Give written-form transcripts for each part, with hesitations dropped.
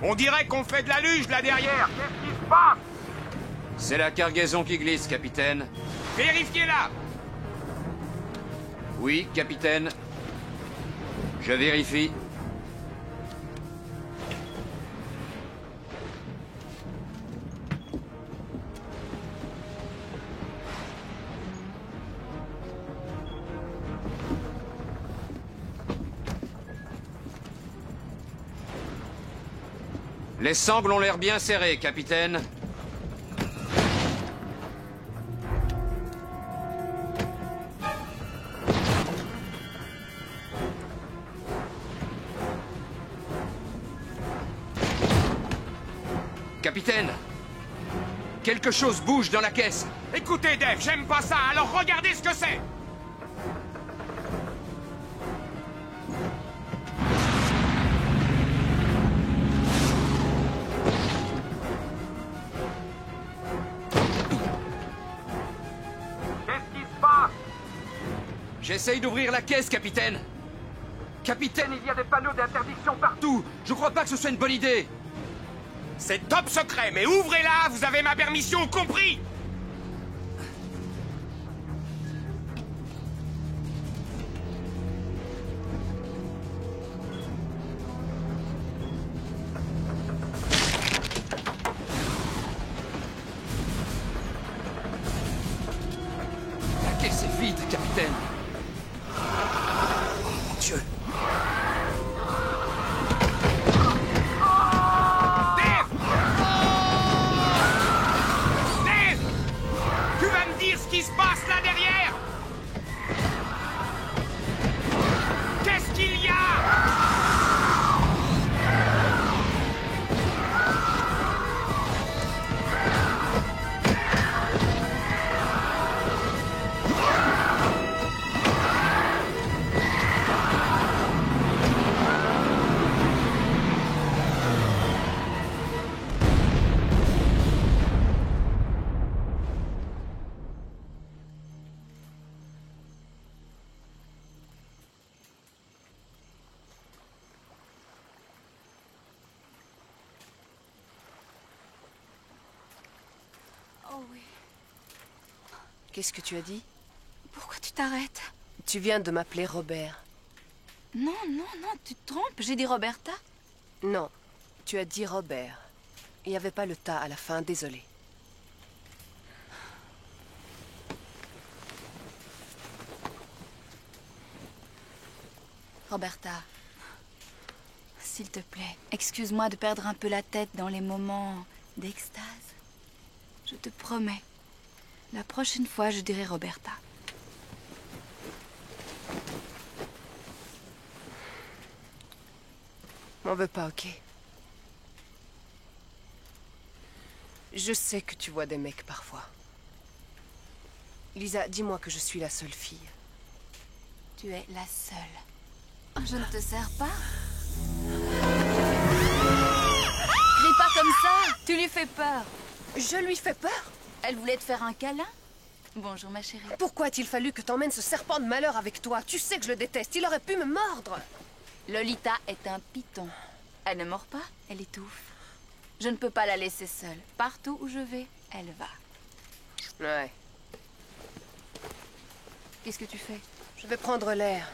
On dirait qu'on fait de la luge là derrière. Qu'est-ce qui se passe? C'est la cargaison qui glisse, capitaine. Vérifiez-la. Oui, capitaine. Je vérifie. Les sangles ont l'air bien serrées, capitaine. Capitaine! Quelque chose bouge dans la caisse! Écoutez, Dave, j'aime pas ça, alors regardez ce que c'est. Qu'est-ce qui se passe? J'essaye d'ouvrir la caisse, capitaine! Capitaine, il y a des panneaux d'interdiction partout! Je crois pas que ce soit une bonne idée! C'est top secret, mais ouvrez-la, vous avez ma permission, compris? La caisse est vide, capitaine! Oh mon Dieu! Ce qui se passe là derrière? Qu'est-ce qu'il y a? Oh oui. Qu'est-ce que tu as dit? Pourquoi tu t'arrêtes? Tu viens de m'appeler Robert. Non, non, non, tu te trompes. J'ai dit Roberta. Non, tu as dit Robert. Il n'y avait pas le tas à la fin, désolé. Roberta, s'il te plaît, excuse-moi de perdre un peu la tête dans les moments d'extase. Je te promets, la prochaine fois, je dirai Roberta. M'en veux pas, ok? Je sais que tu vois des mecs parfois. Lisa, dis-moi que je suis la seule fille. Tu es la seule. Oh, je ne te sers pas? Crie pas comme ça! Tu lui fais peur. Je lui fais peur? Elle voulait te faire un câlin? Bonjour, ma chérie. Pourquoi a-t-il fallu que t'emmènes ce serpent de malheur avec toi? Tu sais que je le déteste, il aurait pu me mordre! Lolita est un python. Elle ne mord pas, elle étouffe. Je ne peux pas la laisser seule. Partout où je vais, elle va. Ouais. Qu'est-ce que tu fais? Je vais prendre l'air.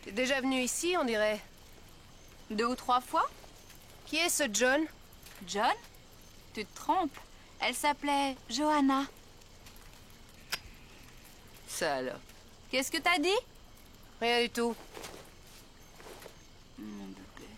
T'es déjà venu ici, on dirait? 2 ou 3 fois? Qui est ce John? John? Tu te trompes. Elle s'appelait Johanna. Ça alors. Qu'est-ce que t'as dit? Rien du tout. Mon bébé.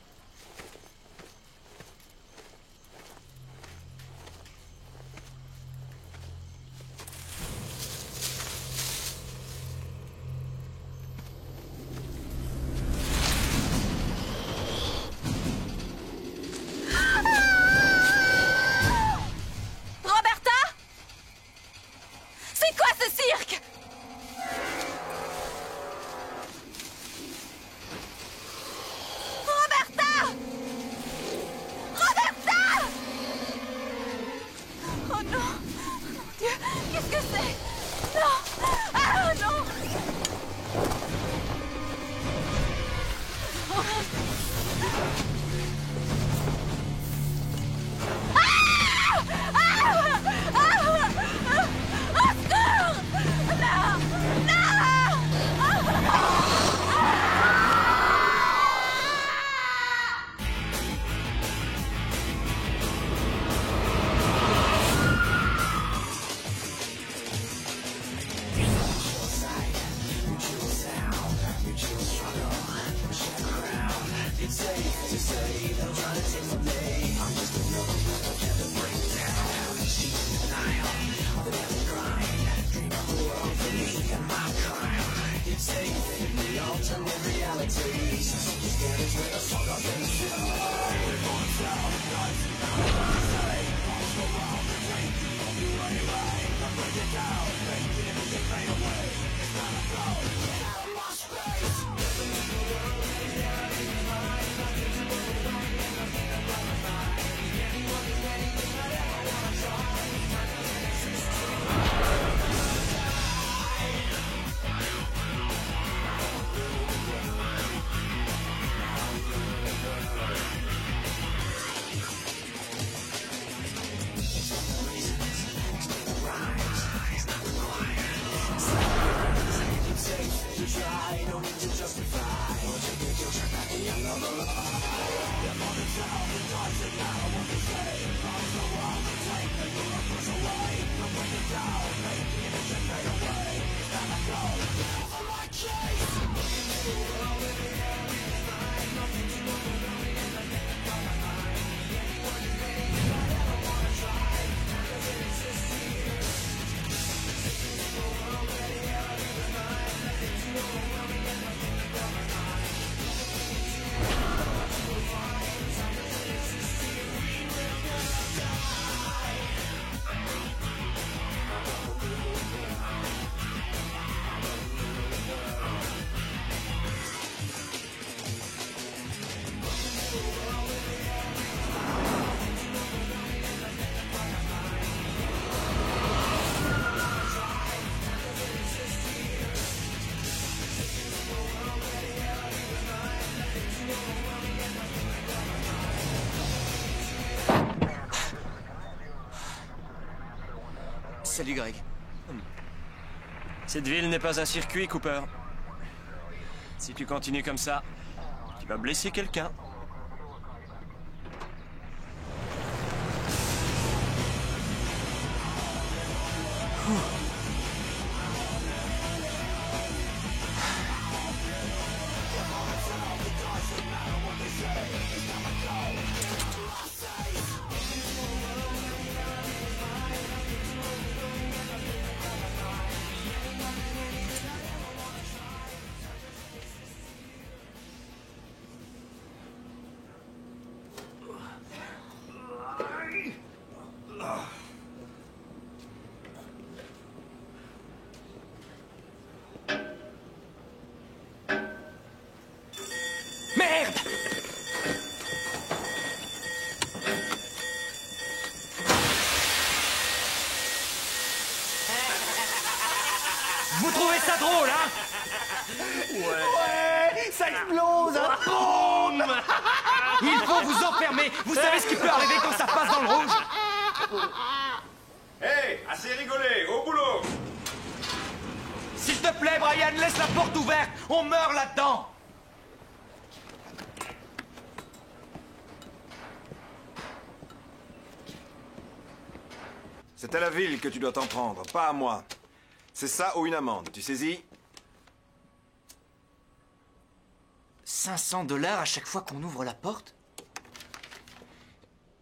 Salut Greg. Cette ville n'est pas un circuit, Cooper. Si tu continues comme ça, tu vas blesser quelqu'un. Merde! Vous trouvez ça drôle, hein? Ouais, ça explose, hein. Boum. Il faut vous enfermer! Vous savez ce qui peut arriver quand ça passe dans le rouge? Hé, assez rigolé, au boulot. S'il te plaît, Brian, laisse la porte ouverte! On meurt là-dedans! C'est à la ville que tu dois t'en prendre, pas à moi. C'est ça ou une amende, tu saisis? 500 $ à chaque fois qu'on ouvre la porte?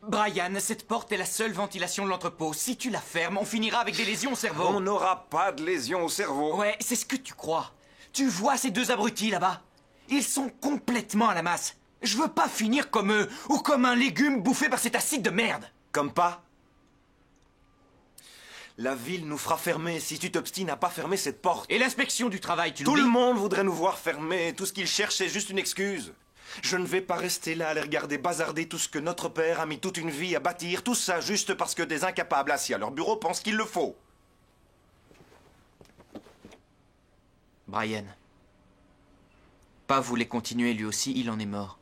Brian, cette porte est la seule ventilation de l'entrepôt. Si tu la fermes, on finira avec des lésions au cerveau. On n'aura pas de lésion au cerveau. Ouais, c'est ce que tu crois. Tu vois ces deux abrutis là-bas? Ils sont complètement à la masse. Je veux pas finir comme eux, ou comme un légume bouffé par cet acide de merde. Comme pas? La ville nous fera fermer si tu t'obstines à pas fermer cette porte. Et l'inspection du travail, tu Tout l'oublies? le monde voudrait nous voir fermer. Tout ce qu'ils cherchent, c'est juste une excuse. Je ne vais pas rester là à les regarder bazarder tout ce que notre père a mis toute une vie à bâtir. Tout ça juste parce que des incapables assis à leur bureau pensent qu'il le faut. Brian. Pas voulait continuer lui aussi, il en est mort.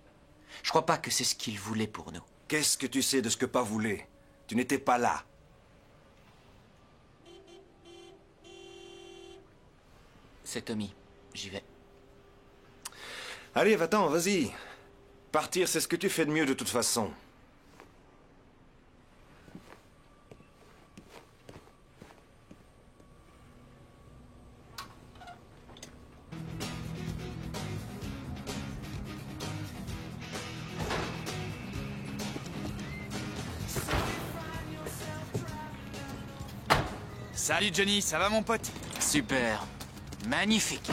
Je crois pas que c'est ce qu'il voulait pour nous. Qu'est-ce que tu sais de ce que pas voulait? Tu n'étais pas là. C'est Tommy. J'y vais. Allez, va-t'en, vas-y. Partir, c'est ce que tu fais de mieux de toute façon. Salut Johnny, ça va mon pote? Super. Magnifique.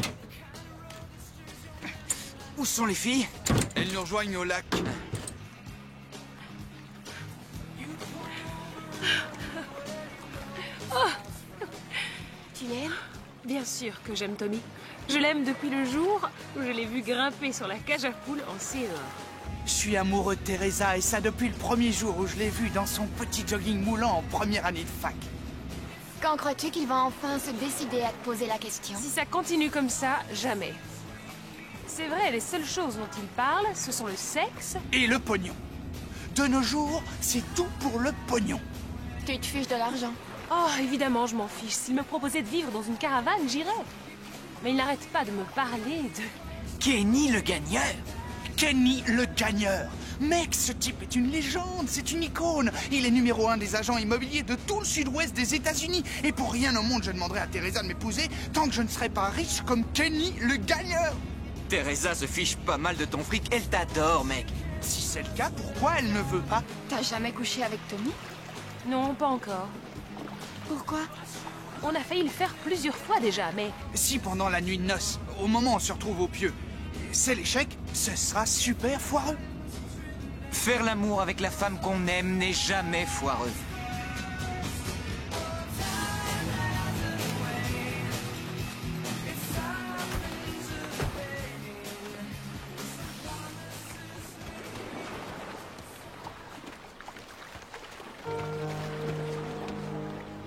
Où sont les filles? Elles nous rejoignent au lac. Tu l'aimes? Bien sûr que j'aime Tommy. Je l'aime depuis le jour où je l'ai vu grimper sur la cage à poules en CE1. Je suis amoureux de Teresa et ça depuis le premier jour où je l'ai vue dans son petit jogging moulant en première année de fac. Quand crois-tu qu'il va enfin se décider à te poser la question? Si ça continue comme ça, jamais. C'est vrai, les seules choses dont il parle, ce sont le sexe. Et le pognon. De nos jours, c'est tout pour le pognon. Tu te fiches de l'argent. Oh, évidemment, je m'en fiche. S'il me proposait de vivre dans une caravane, j'irais. Mais il n'arrête pas de me parler de... Kenny le gagneur. Kenny le gagneur. Mec, ce type est une légende, c'est une icône. Il est numéro 1 des agents immobiliers de tout le sud-ouest des États-Unis. Et pour rien au monde, je demanderai à Teresa de m'épouser tant que je ne serai pas riche comme Kenny le gagneur. Teresa se fiche pas mal de ton fric. Elle t'adore, mec. Si c'est le cas, pourquoi elle ne veut pas? T'as jamais couché avec Tommy? Non, pas encore. Pourquoi? On a failli le faire plusieurs fois déjà, mais... Si pendant la nuit de noces, au moment où on se retrouve au pieu, c'est l'échec, ce sera super foireux. Faire l'amour avec la femme qu'on aime n'est jamais foireux.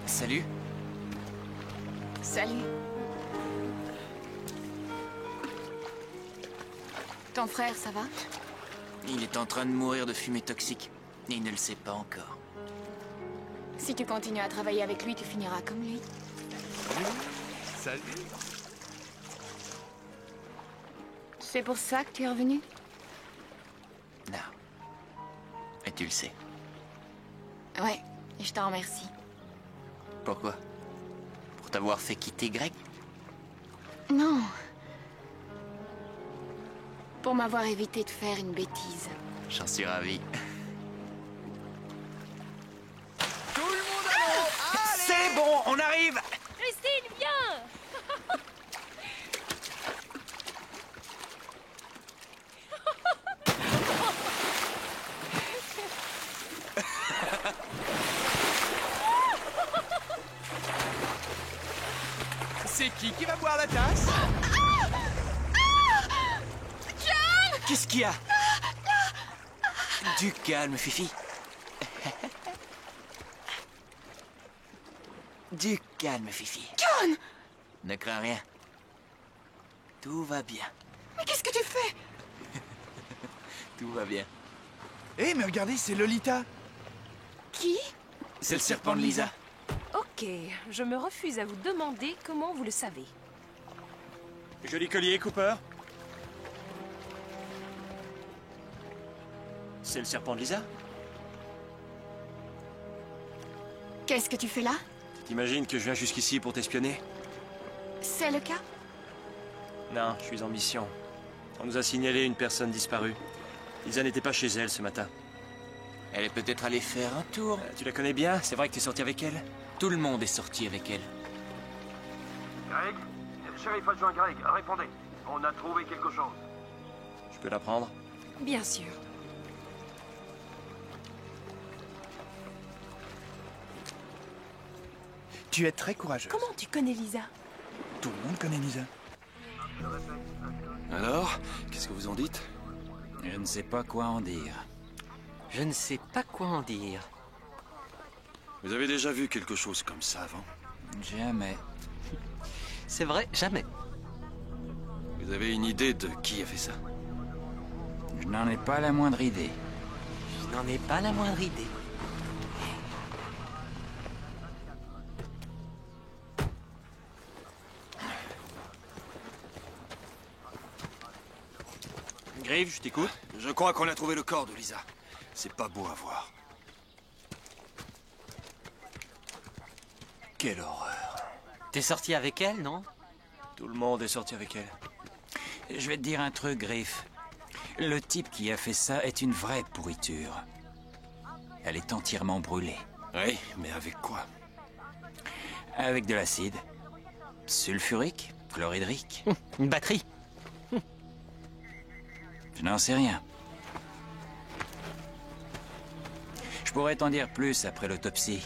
Salut. Salut. Ton frère, ça va? Il est en train de mourir de fumée toxique. Et il ne le sait pas encore. Si tu continues à travailler avec lui, tu finiras comme lui. Salut. C'est pour ça que tu es revenu? Non. Et tu le sais. Ouais, et je t'en remercie. Pourquoi? Pour t'avoir fait quitter Greg? Non. Pour m'avoir évité de faire une bêtise. J'en suis ravi. Tout le monde à l'eau. C'est bon, on arrive! Christine, viens! C'est qui va boire la tasse? Qu'est-ce qu'il y a? Du calme, Fifi. Du calme, Fifi. John! Ne crains rien. Tout va bien. Mais qu'est-ce que tu fais? Tout va bien. Eh, mais regardez, c'est Lolita. Qui? C'est le serpent de Lisa. Ok, je me refuse à vous demander comment vous le savez. Joli collier, Cooper. C'est le serpent de Lisa? Qu'est-ce que tu fais là? T'imagines que je viens jusqu'ici pour t'espionner? C'est le cas? Non, je suis en mission. On nous a signalé une personne disparue. Lisa n'était pas chez elle ce matin. Elle est peut-être allée faire un tour. Tu la connais bien? C'est vrai que t'es sorti avec elle? Tout le monde est sorti avec elle. Greg? Shérif adjoint Greg, répondez. On a trouvé quelque chose. Je peux la prendre? Bien sûr. Tu es très courageuse. Comment tu connais Lisa? Tout le monde connaît Lisa. Alors, qu'est-ce que vous en dites? Je ne sais pas quoi en dire. Je ne sais pas quoi en dire. Vous avez déjà vu quelque chose comme ça avant? Jamais. C'est vrai, jamais. Vous avez une idée de qui a fait ça? Je n'en ai pas la moindre idée. Je n'en ai pas la moindre idée. Grieve, je t'écoute. Je crois qu'on a trouvé le corps de Lisa. C'est pas beau à voir. Quelle horreur. T'es sorti avec elle, non? Tout le monde est sorti avec elle. Je vais te dire un truc, Griff. Le type qui a fait ça est une vraie pourriture. Elle est entièrement brûlée. Oui, mais avec quoi? Avec de l'acide. Sulfurique, chlorhydrique. Une batterie. Je n'en sais rien. Je pourrais t'en dire plus après l'autopsie.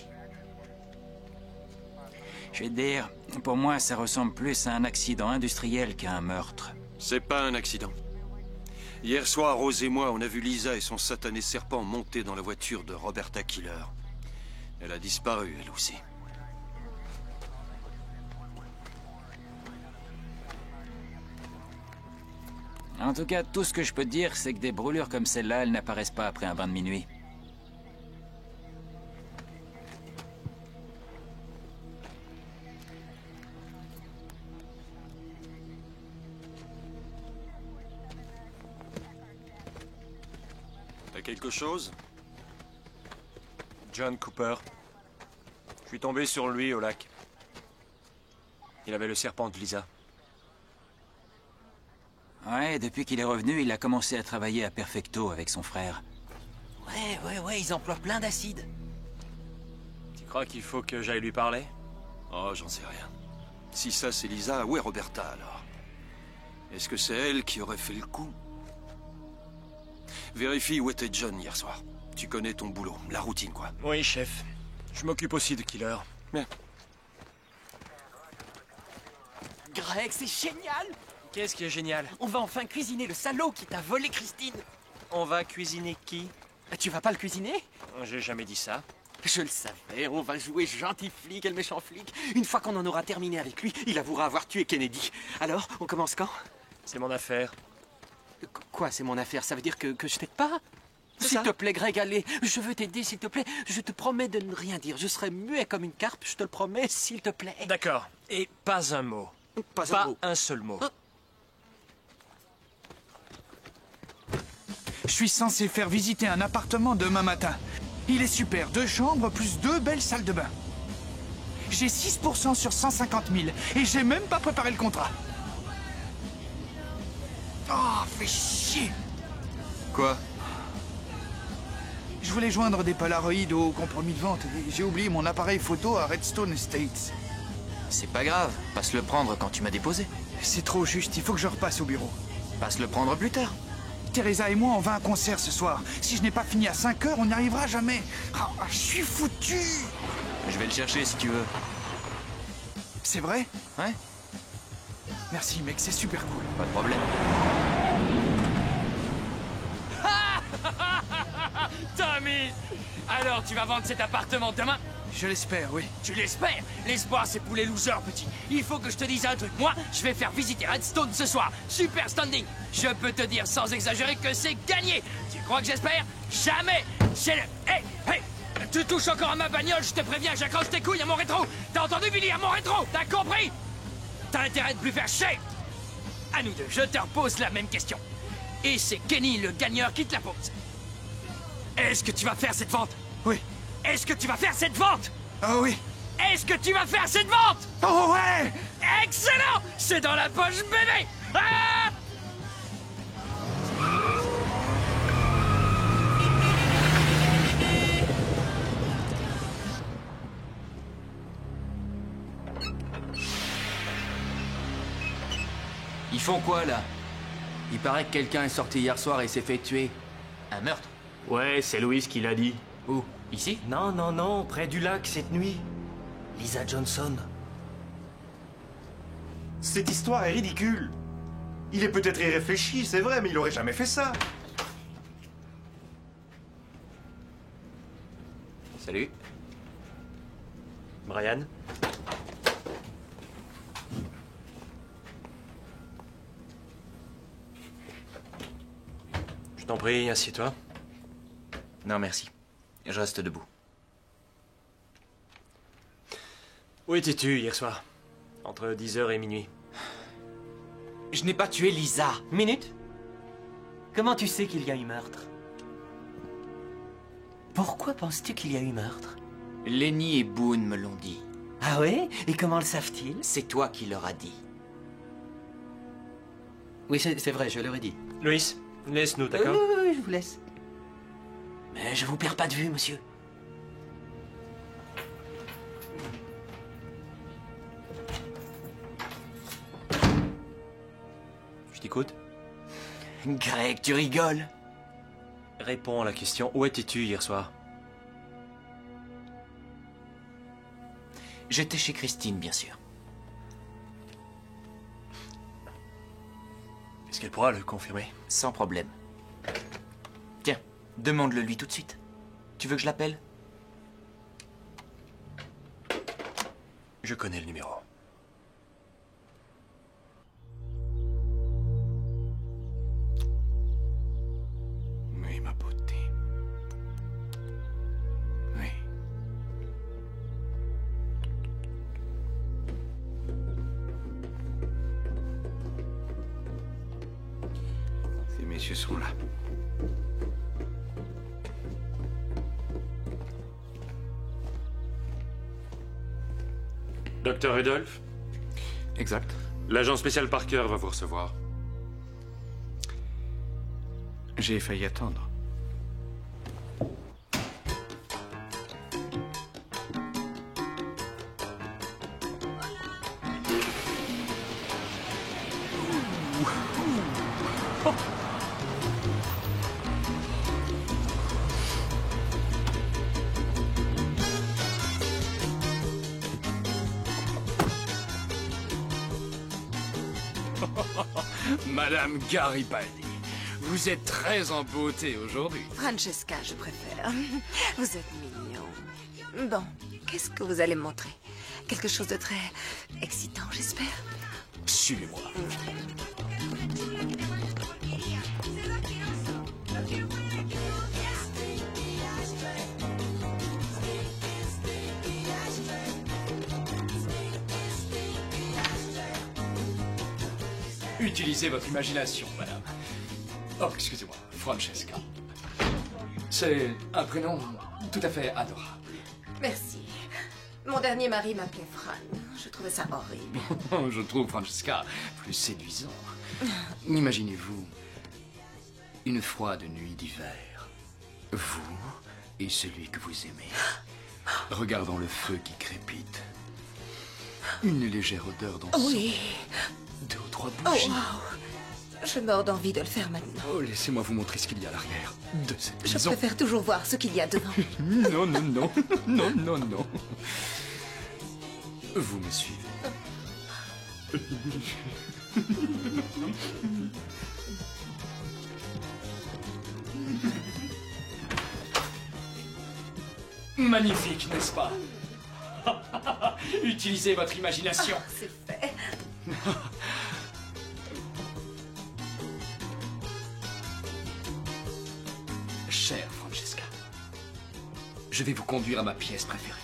Je vais te dire, pour moi, ça ressemble plus à un accident industriel qu'à un meurtre. C'est pas un accident. Hier soir, Rose et moi, on a vu Lisa et son satané serpent monter dans la voiture de Roberta Killer. Elle a disparu, elle aussi. En tout cas, tout ce que je peux te dire, c'est que des brûlures comme celle-là, elles n'apparaissent pas après un bain de minuit. T'as quelque chose? John Cooper. Je suis tombé sur lui au lac. Il avait le serpent de Lisa. Ouais, depuis qu'il est revenu, il a commencé à travailler à Perfecto avec son frère. Ouais, ils emploient plein d'acide. Tu crois qu'il faut que j'aille lui parler? Oh, j'en sais rien. Si ça, c'est Lisa, où est Roberta, alors? Est-ce que c'est elle qui aurait fait le coup? Vérifie où était John hier soir. Tu connais ton boulot, la routine, quoi. Oui, chef. Je m'occupe aussi de Killer. Bien. Greg, c'est génial! Qu'est-ce qui est génial? On va enfin cuisiner le salaud qui t'a volé Christine. On va cuisiner qui? Tu vas pas le cuisiner? J'ai jamais dit ça. Je le savais, on va jouer gentil flic et le méchant flic. Une fois qu'on en aura terminé avec lui, il avouera avoir tué Kennedy. Alors, on commence quand? C'est mon affaire. Quoi, c'est mon affaire? Ça veut dire que je t'aide pas? C'est S'il ça. te plaît, Greg, allez, je veux t'aider, s'il te plaît. Je te promets de ne rien dire. Je serai muet comme une carpe, je te le promets, s'il te plaît. D'accord. Et pas un mot. Pas Pas un mot. un seul mot. Je suis censé faire visiter un appartement demain matin. Il est super, 2 chambres plus 2 belles salles de bain. J'ai 6% sur 150 000 et j'ai même pas préparé le contrat. Oh, fais chier! Quoi? Je voulais joindre des Polaroids au compromis de vente et j'ai oublié mon appareil photo à Redstone Estates. C'est pas grave, passe le prendre quand tu m'as déposé. C'est trop juste, il faut que je repasse au bureau. Passe le prendre plus tard. Teresa et moi, on va à un concert ce soir. Si je n'ai pas fini à 5 heures, on n'y arrivera jamais. Ah, je suis foutu! Je vais le chercher si tu veux. C'est vrai? Ouais, Merci mec, c'est super cool. pas de problème. Tommy! Alors, tu vas vendre cet appartement demain? Je l'espère, oui. Tu l'espères? L'espoir, c'est pour les losers, petit. Il faut que je te dise un truc. Moi, je vais faire visiter Redstone ce soir. Super standing. Je peux te dire sans exagérer que c'est gagné. Tu crois que j'espère? Jamais. C'est le... Hey! Tu touches encore à ma bagnole, je te préviens, j'accroche tes couilles à mon rétro. T'as entendu, Billy, à mon rétro? T'as compris? T'as intérêt de plus faire chier. À nous deux, je te repose la même question. Et c'est Kenny, le gagneur, qui te la pose. Est-ce que tu vas faire cette vente? Oui. Est-ce que tu vas faire cette vente? Oh oui. Est-ce que tu vas faire cette vente? Oh ouais! Excellent! C'est dans la poche, bébé! Ah! Ils font quoi, là? Il paraît que quelqu'un est sorti hier soir et s'est fait tuer. Un meurtre? Ouais, c'est Louis qui l'a dit. Où? Ici? Non, près du lac cette nuit. Lisa Johnson. Cette histoire est ridicule. Il est peut-être irréfléchi, c'est vrai, mais il aurait jamais fait ça. Salut. Brian? Je t'en prie, assieds-toi. Non, merci. Je reste debout. Où étais-tu hier soir? Entre 10h et minuit. Je n'ai pas tué Lisa. Minute. Comment tu sais qu'il y a eu meurtre? Pourquoi penses-tu qu'il y a eu meurtre? Lenny et Boone me l'ont dit. Ah ouais? Et comment le savent-ils? C'est toi qui leur as dit. Oui, c'est vrai, je leur ai dit. Louis, laisse-nous, d'accord? Oui, je vous laisse. Mais je vous perds pas de vue, monsieur. t'écoute. Greg, tu rigoles? Réponds à la question. Où étais-tu hier soir? J'étais chez Christine, bien sûr. Est-ce qu'elle pourra le confirmer? Sans problème. Tiens, demande-le lui tout de suite. Tu veux que je l'appelle? Je connais le numéro. Oui, ma beauté. Oui. Ces messieurs sont là. Docteur Rudolph? Exact. L'agent spécial Parker va vous recevoir. J'ai failli attendre. Madame Garibaldi, vous êtes très en beauté aujourd'hui. Francesca, je préfère. Vous êtes mignon. Bon, qu'est-ce que vous allez me montrer? Quelque chose de très excitant, j'espère. Suivez-moi. Utilisez votre imagination, madame. Oh, excusez-moi, Francesca. C'est un prénom tout à fait adorable. Merci. Mon dernier mari m'appelait Fran. Je trouvais ça horrible. Je trouve Francesca plus séduisant. Imaginez-vous une froide nuit d'hiver. Vous et celui que vous aimez, regardant le feu qui crépite. Une légère odeur d'encens. Oui. 2 ou 3 Oh, bougies. wow. Je meurs d'envie de le faire maintenant. Oh, laissez-moi vous montrer ce qu'il y a à l'arrière de cette Je maison. préfère toujours voir ce qu'il y a devant. Non, non, non. Non, non, non. Vous me suivez. Magnifique, n'est-ce pas? Utilisez votre imagination. Ah, c'est fait. Chère Francesca, je vais vous conduire à ma pièce préférée.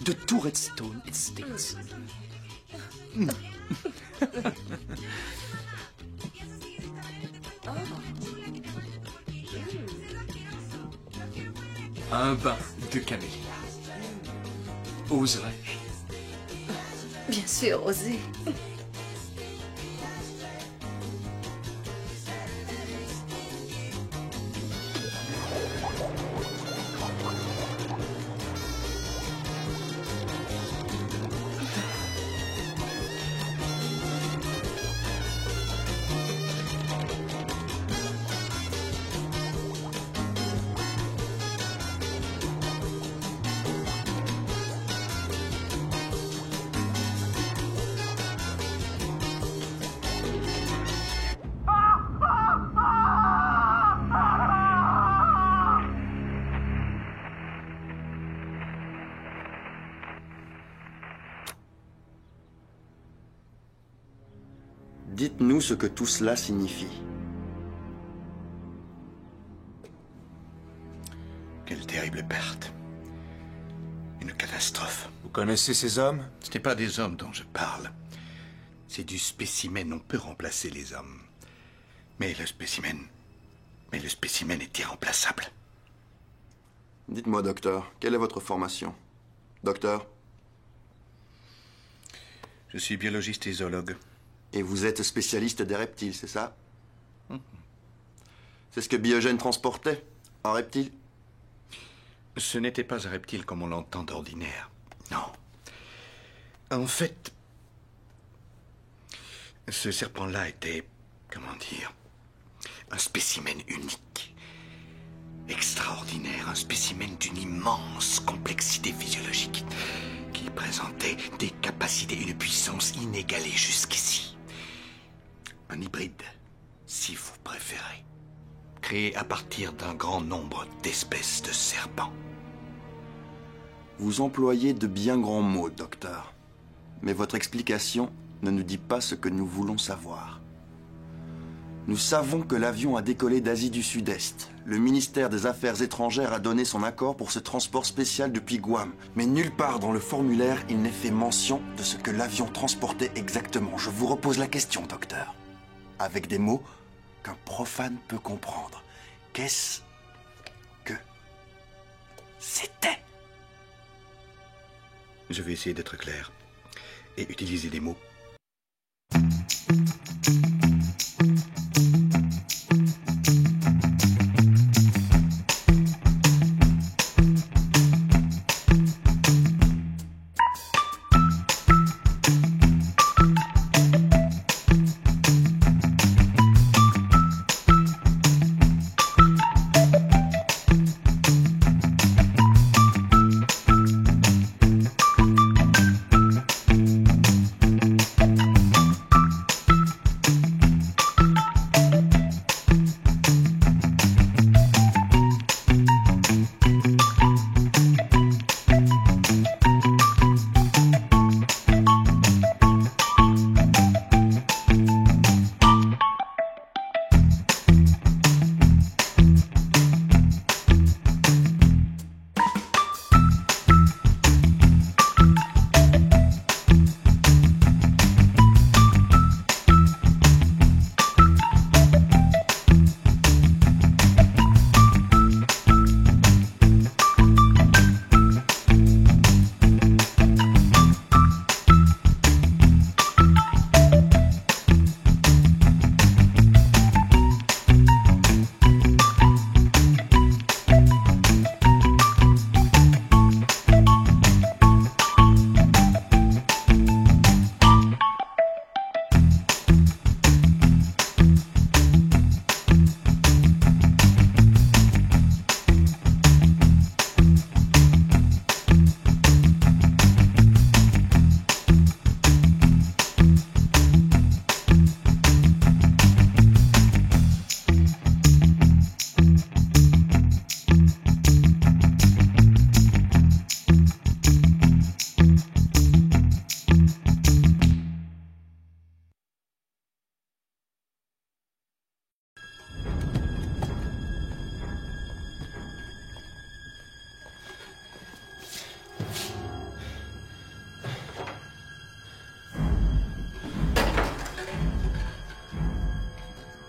De tout Redstone Estates. Un bain de camélia. Oserais-je? Bien sûr, osez. Dites-nous ce que tout cela signifie. Quelle terrible perte. Une catastrophe. Vous connaissez ces hommes? Ce n'est pas des hommes dont je parle. C'est du spécimen. On peut remplacer les hommes. Mais le spécimen est irremplaçable. Dites-moi, docteur, quelle est votre formation? Docteur? Je suis biologiste et zoologue. Et vous êtes spécialiste des reptiles, c'est ça? C'est ce que Biogène transportait? Un reptile? Ce n'était pas un reptile comme on l'entend d'ordinaire. Non. En fait, ce serpent-là était comment dire, un spécimen unique, extraordinaire, un spécimen d'une immense complexité physiologique qui présentait des capacités, une puissance inégalée jusqu'ici. Un hybride, si vous préférez, créé à partir d'un grand nombre d'espèces de serpents. Vous employez de bien grands mots, docteur. Mais votre explication ne nous dit pas ce que nous voulons savoir. Nous savons que l'avion a décollé d'Asie du Sud-Est. Le ministère des Affaires étrangères a donné son accord pour ce transport spécial depuis Guam. Mais nulle part dans le formulaire, il n'est fait mention de ce que l'avion transportait exactement. Je vous repose la question, docteur. Avec des mots qu'un profane peut comprendre. Qu'est-ce que c'était? Je vais essayer d'être clair et utiliser des mots.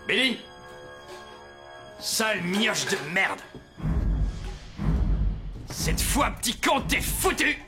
Billy! Sale mioche de merde! Cette fois, petit con, t'es foutu!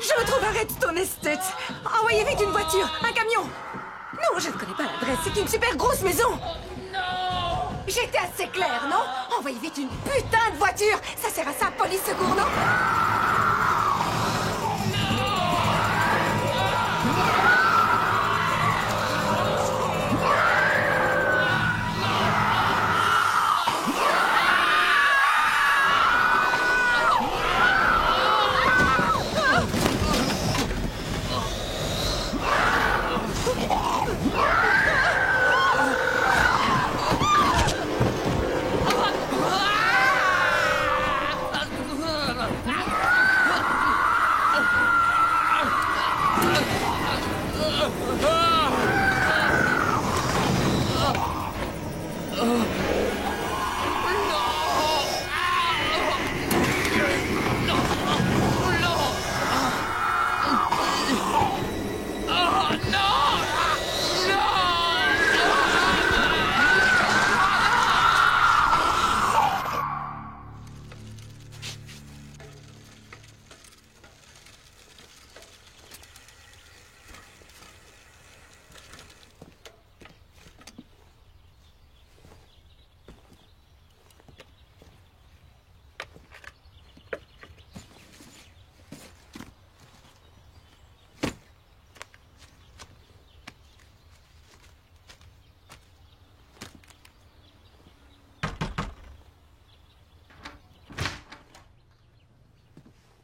Je me trouve, arrête ton esthète. Envoyez vite une voiture, un camion. Non, je ne connais pas l'adresse, c'est une super grosse maison. Non! J'étais assez claire, non? Envoyez vite une putain de voiture! Ça sert à ça, police secours, non?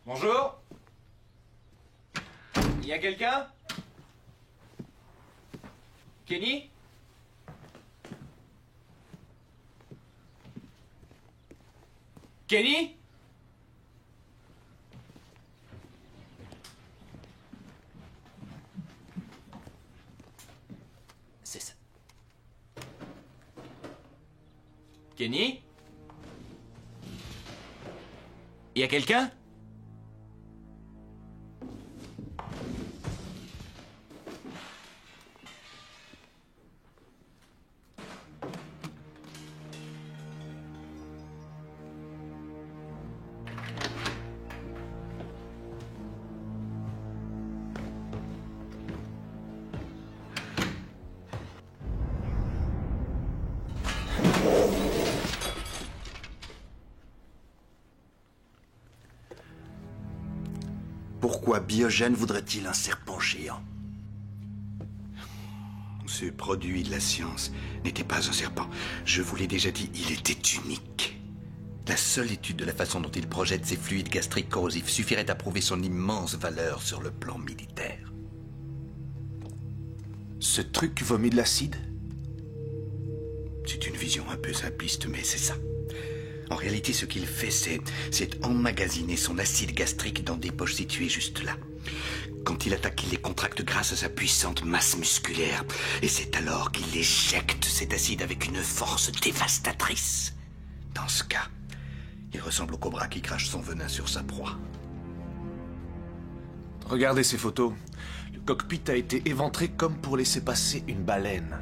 Bonjour. Il y a quelqu'un? Kenny? Kenny? C'est ça. Kenny? Il y a quelqu'un? Pourquoi Biogène voudrait-il un serpent géant? Ce produit de la science n'était pas un serpent. Je vous l'ai déjà dit, il était unique. La seule étude de la façon dont il projette ses fluides gastriques corrosifs suffirait à prouver son immense valeur sur le plan militaire. Ce truc vomit de l'acide? C'est une vision un peu simpliste, mais c'est ça. En réalité, ce qu'il fait, c'est emmagasiner son acide gastrique dans des poches situées juste là. Quand il attaque, il les contracte grâce à sa puissante masse musculaire. Et c'est alors qu'il éjecte cet acide avec une force dévastatrice. Dans ce cas, il ressemble au cobra qui crache son venin sur sa proie. Regardez ces photos. Le cockpit a été éventré comme pour laisser passer une baleine.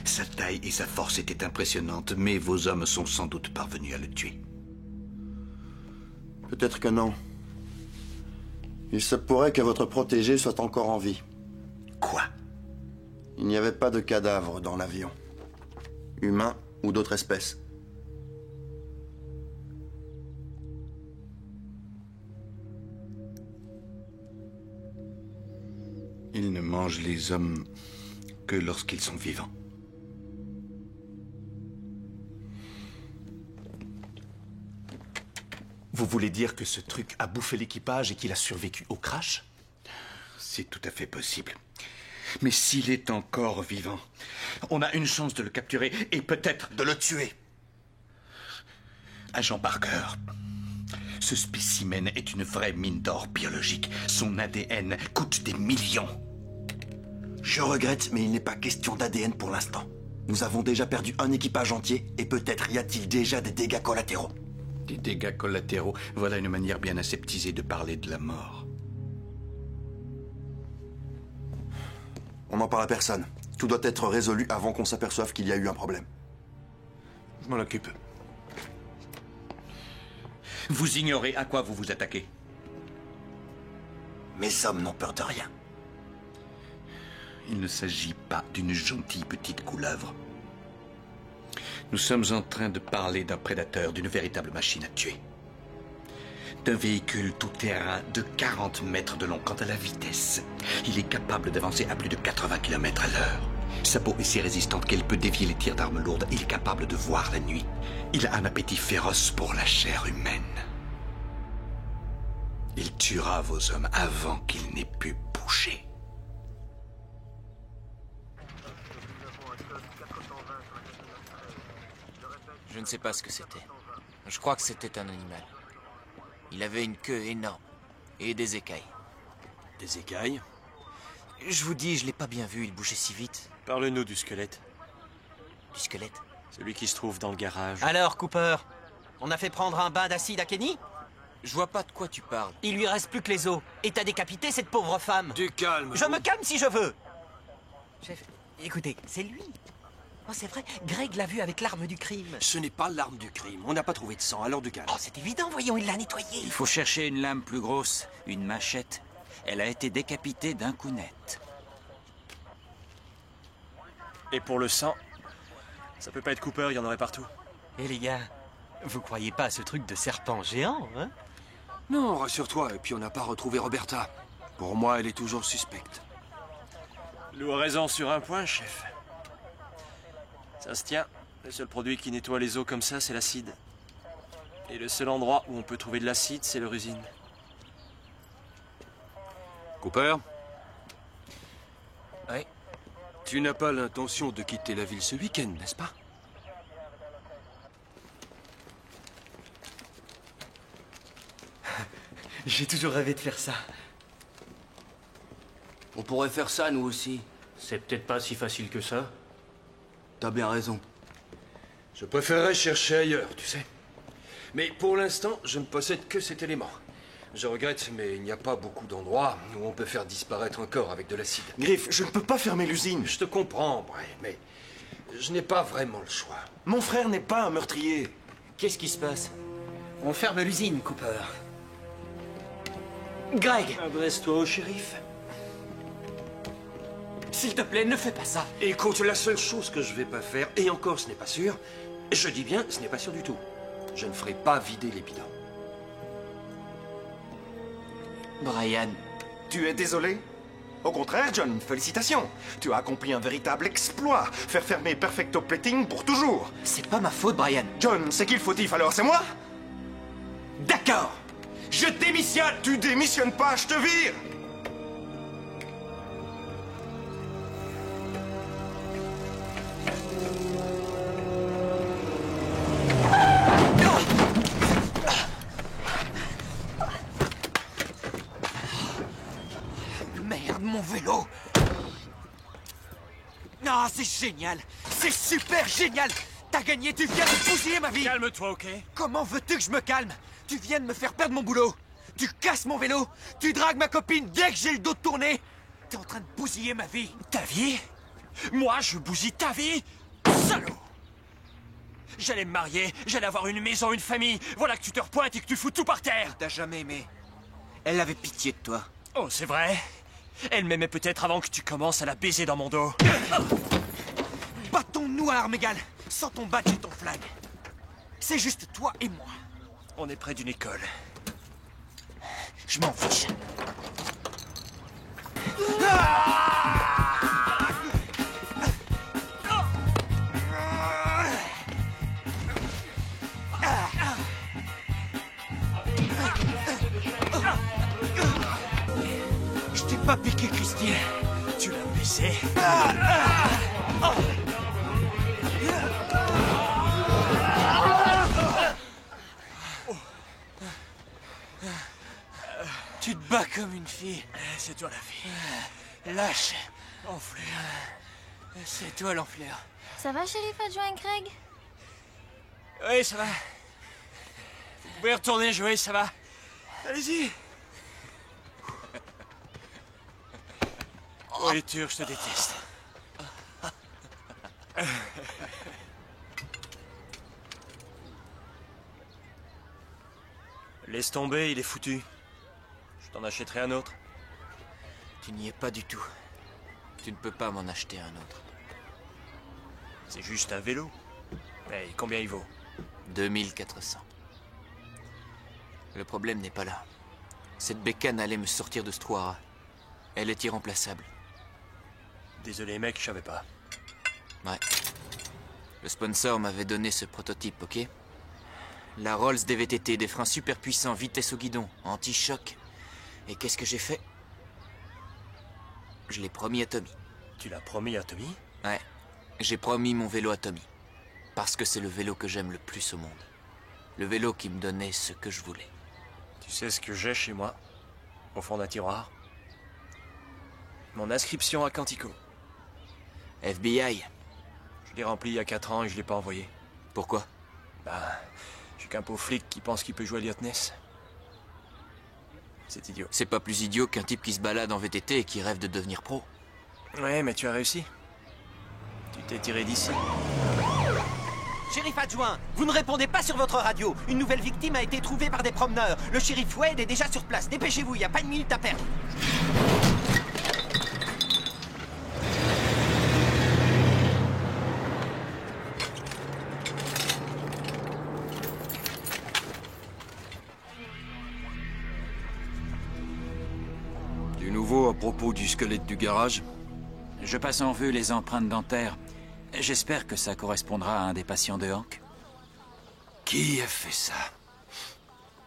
Sa taille et sa force étaient impressionnantes, mais vos hommes sont sans doute parvenus à le tuer. Peut-être que non. Il se pourrait que votre protégé soit encore en vie. Quoi? Il n'y avait pas de cadavre dans l'avion. Humain ou d'autres espèces. Il ne mange les hommes que lorsqu'ils sont vivants. Vous voulez dire que ce truc a bouffé l'équipage et qu'il a survécu au crash? C'est tout à fait possible. Mais s'il est encore vivant, on a une chance de le capturer et peut-être de le tuer. Agent Parker, ce spécimen est une vraie mine d'or biologique. Son ADN coûte des millions. Je regrette, mais il n'est pas question d'ADN pour l'instant. Nous avons déjà perdu un équipage entier et peut-être y a-t-il déjà des dégâts collatéraux. Des dégâts collatéraux, voilà une manière bien aseptisée de parler de la mort. On n'en parle à personne. Tout doit être résolu avant qu'on s'aperçoive qu'il y a eu un problème. Je m'en occupe. Vous ignorez à quoi vous vous attaquez. Mes hommes n'ont peur de rien. Il ne s'agit pas d'une gentille petite couleuvre. Nous sommes en train de parler d'un prédateur, d'une véritable machine à tuer. D'un véhicule tout-terrain de 40 mètres de long. Quant à la vitesse, il est capable d'avancer à plus de 80 km à l'heure. Sa peau est si résistante qu'elle peut dévier les tirs d'armes lourdes. Il est capable de voir la nuit. Il a un appétit féroce pour la chair humaine. Il tuera vos hommes avant qu'ils n'aient pu bouger. Je ne sais pas ce que c'était. Je crois que c'était un animal. Il avait une queue énorme et des écailles. Des écailles? Je vous dis, je l'ai pas bien vu, il bougeait si vite. Parle-nous du squelette. Du squelette? Celui qui se trouve dans le garage. Alors, Cooper, on a fait prendre un bain d'acide à Kenny? Je vois pas de quoi tu parles. Il lui reste plus que les os. Et t'as décapité cette pauvre femme. Du calme. Je me calme si je veux. Chef, écoutez, c'est lui. Oh, c'est vrai, Greg l'a vu avec l'arme du crime. Ce n'est pas l'arme du crime. On n'a pas trouvé de sang, alors du calme. Oh, c'est évident, voyons, il l'a nettoyé. Il faut chercher une lame plus grosse, une machette. Elle a été décapitée d'un coup net. Et pour le sang, ça peut pas être Cooper, il y en aurait partout. Et les gars, vous croyez pas à ce truc de serpent géant, hein? Non, rassure-toi, et puis on n'a pas retrouvé Roberta. Pour moi, elle est toujours suspecte. Lou a raison sur un point, chef. Ça se tient. Le seul produit qui nettoie les eaux comme ça, c'est l'acide. Et le seul endroit où on peut trouver de l'acide, c'est leur usine. Cooper? Oui. Tu n'as pas l'intention de quitter la ville ce week-end, n'est-ce pas? J'ai toujours rêvé de faire ça. On pourrait faire ça, nous aussi. C'est peut-être pas si facile que ça. T'as bien raison. Je préférerais chercher ailleurs, tu sais. Mais pour l'instant, je ne possède que cet élément. Je regrette, mais il n'y a pas beaucoup d'endroits où on peut faire disparaître un corps avec de l'acide. Griff, je ne peux pas fermer l'usine. Je te comprends, Bray, mais je n'ai pas vraiment le choix. Mon frère n'est pas un meurtrier. Qu'est-ce qui se passe? On ferme l'usine, Cooper. Greg! Adresse-toi au shérif. S'il te plaît, ne fais pas ça. Écoute, la seule chose que je vais pas faire, et encore ce n'est pas sûr, je dis bien, ce n'est pas sûr du tout. Je ne ferai pas vider les bidons. Brian. Tu es désolé? Au contraire, John, félicitations. Tu as accompli un véritable exploit. Faire fermer Perfecto Plating pour toujours. C'est pas ma faute, Brian. John, c'est qui le fautif alors? C'est moi? D'accord. Je démissionne. Tu démissionnes pas, je te vire. Merde, mon vélo! Ah, c'est génial! C'est super génial! T'as gagné, tu viens de bousiller ma vie! Calme-toi, ok? Comment veux-tu que je me calme? Tu viens de me faire perdre mon boulot! Tu casses mon vélo! Tu dragues ma copine dès que j'ai le dos tourné! T'es en train de bousiller ma vie! Ta vie? Moi, je bousille ta vie? Salaud! J'allais me marier, j'allais avoir une maison, une famille. Voilà que tu te repointes et que tu fous tout par terre! T'as jamais aimé. Elle avait pitié de toi. Oh, c'est vrai? Elle m'aimait peut-être avant que tu commences à la baiser dans mon dos. Battons-nous à armes égales, sans ton badge et ton flag. C'est juste toi et moi. On est près d'une école. Je m'en fiche. Je t'ai pas piqué, Christine. Tu l'as baisé. Tu te bats comme une fille. C'est toi la fille. Lâche. Enflure. C'est toi l'enflure. Ça va, shérif adjoint Greg? Oui, ça va. Vous pouvez retourner jouer, ça va. Allez-y. Oh, les Turcs, je te déteste. Laisse tomber, il est foutu. Je t'en achèterai un autre. Tu n'y es pas du tout. Tu ne peux pas m'en acheter un autre. C'est juste un vélo. Et combien il vaut? 2400. Le problème n'est pas là. Cette bécane allait me sortir de ce trou. Elle est irremplaçable. Désolé mec, je savais pas. Ouais. Le sponsor m'avait donné ce prototype, ok? La Rolls DVTT, des freins super puissants, vitesse au guidon, anti-choc. Et qu'est-ce que j'ai fait? Je l'ai promis à Tommy. Tu l'as promis à Tommy? Ouais. J'ai promis mon vélo à Tommy. Parce que c'est le vélo que j'aime le plus au monde. Le vélo qui me donnait ce que je voulais. Tu sais ce que j'ai chez moi? Au fond d'un tiroir? Mon inscription à Quantico. FBI. Je l'ai rempli il y a 4 ans et je l'ai pas envoyé. Pourquoi? Bah, je suis qu'un pauvre flic qui pense qu'il peut jouer à Liotness. C'est idiot. C'est pas plus idiot qu'un type qui se balade en VTT et qui rêve de devenir pro. Ouais, mais tu as réussi. Tu t'es tiré d'ici. Shérif adjoint, vous ne répondez pas sur votre radio. Une nouvelle victime a été trouvée par des promeneurs. Le shérif Wade est déjà sur place. Dépêchez-vous, il n'y a pas une minute à perdre. Du nouveau à propos du squelette du garage? Je passe en vue les empreintes dentaires. J'espère que ça correspondra à un des patients de Hank. Qui a fait ça?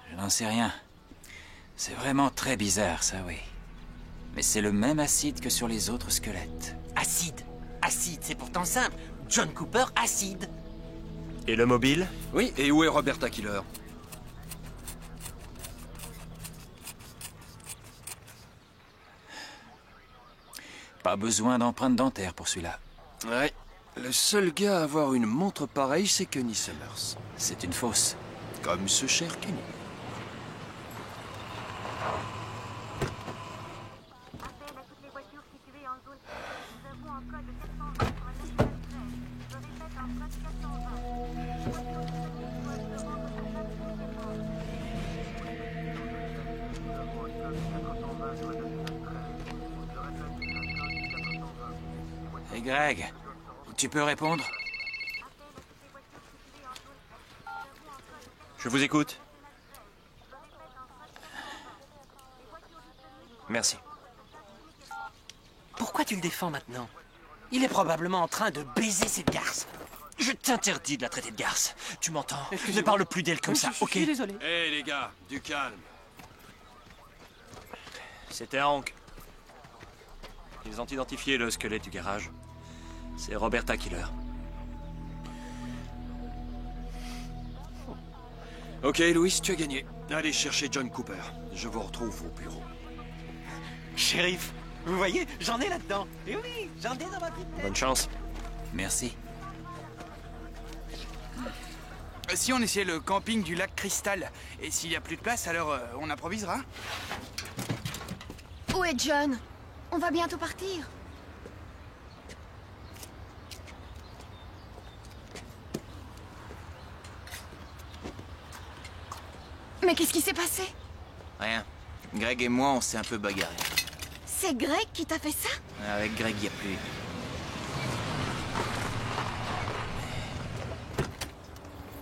Je n'en sais rien. C'est vraiment très bizarre, ça, oui. Mais c'est le même acide que sur les autres squelettes. Acide. Acide, c'est pourtant simple. John Cooper, acide. Et le mobile? Oui, et où est Roberta Killer? Pas besoin d'empreintes dentaires pour celui-là. Ouais. Le seul gars à avoir une montre pareille, c'est Kenny Summers. C'est une fausse. Comme ce cher Kenny. Et Greg, tu peux répondre? Je vous écoute. Merci. Pourquoi tu le défends maintenant? Il est probablement en train de baiser cette garce. Je t'interdis de la traiter de garce. Tu m'entends? Ne parle plus d'elle comme ça, ok? Je suis désolé. Hé les gars, du calme. C'était Hank. Ils ont identifié le squelette du garage. C'est Roberta Killer. Ok, Louis, tu as gagné. Allez chercher John Cooper. Je vous retrouve au bureau. Shérif, vous voyez, j'en ai là-dedans. Et oui, j'en ai dans ma petite tête. Bonne chance. Merci. Si on essayait le camping du lac Cristal, et s'il n'y a plus de place, alors on improvisera. Où est John? On va bientôt partir. Mais qu'est-ce qui s'est passé? Rien. Greg et moi, on s'est un peu bagarrés. C'est Greg qui t'a fait ça? Avec Greg, il n'y a plus.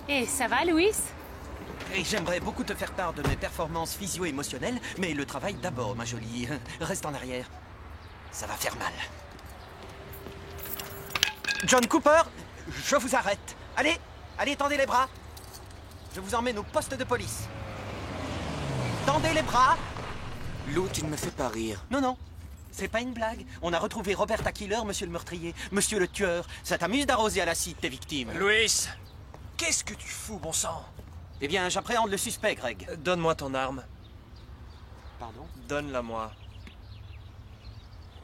Et ça va, Louis? Et j'aimerais beaucoup te faire part de mes performances physio-émotionnelles, mais le travail d'abord, ma jolie. Reste en arrière. Ça va faire mal. John Cooper, je vous arrête. Allez, allez, tendez les bras. Je vous emmène au poste de police. Tendez les bras. Lou, tu ne me fais pas rire. Non, non. C'est pas une blague. On a retrouvé Roberta Killer, monsieur le meurtrier, monsieur le tueur. Ça t'amuse d'arroser à l'acide tes victimes? Louis, qu'est-ce que tu fous, bon sang? Eh bien, j'appréhende le suspect, Greg. Donne-moi ton arme. Pardon? Donne-la-moi.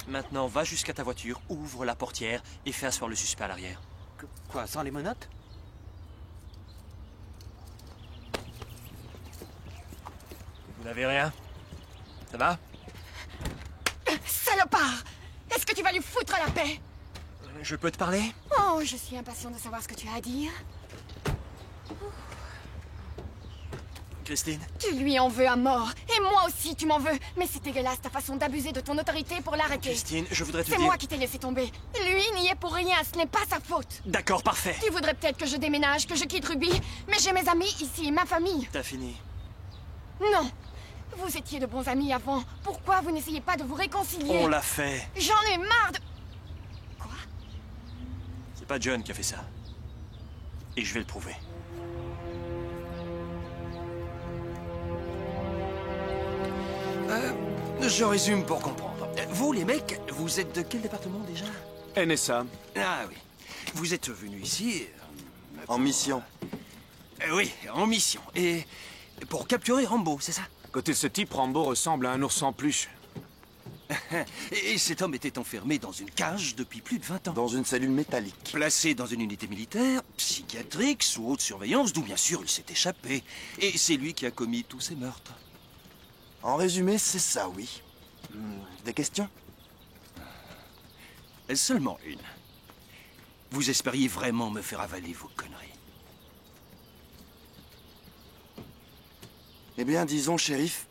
Maintenant, va jusqu'à ta voiture, ouvre la portière et fais asseoir le suspect à l'arrière. Quoi, sans les menottes? Vous n'avez rien? Ça va? Salopard! Est-ce que tu vas lui foutre la paix? Je peux te parler? Oh, je suis impatient de savoir ce que tu as à dire. Christine? Tu lui en veux à mort. Et moi aussi, tu m'en veux. Mais c'est dégueulasse ta façon d'abuser de ton autorité pour l'arrêter. Christine, je voudrais te C'est dire... moi qui t'ai laissé tomber. Lui n'y est pour rien, ce n'est pas sa faute. D'accord, parfait. Tu voudrais peut-être que je déménage, que je quitte Ruby, mais j'ai mes amis ici, ma famille. T'as fini. Non. Vous étiez de bons amis avant. Pourquoi vous n'essayez pas de vous réconcilier? On l'a fait. J'en ai marre de... C'est pas John qui a fait ça. Et je vais le prouver. Je résume pour comprendre. Vous, les mecs, vous êtes de quel département déjà? NSA. Ah oui. Vous êtes venus ici... En mission. Oui, en mission. Et pour capturer Rambo, c'est ça? Côté de ce type, Rambo ressemble à un ours en peluche. Et cet homme était enfermé dans une cage depuis plus de 20 ans. Dans une cellule métallique. Placé dans une unité militaire, psychiatrique, sous haute surveillance, d'où bien sûr il s'est échappé. Et c'est lui qui a commis tous ces meurtres. En résumé, c'est ça, oui. Des questions? Seulement une. Vous espériez vraiment me faire avaler vos conneries? Eh bien, disons, shérif,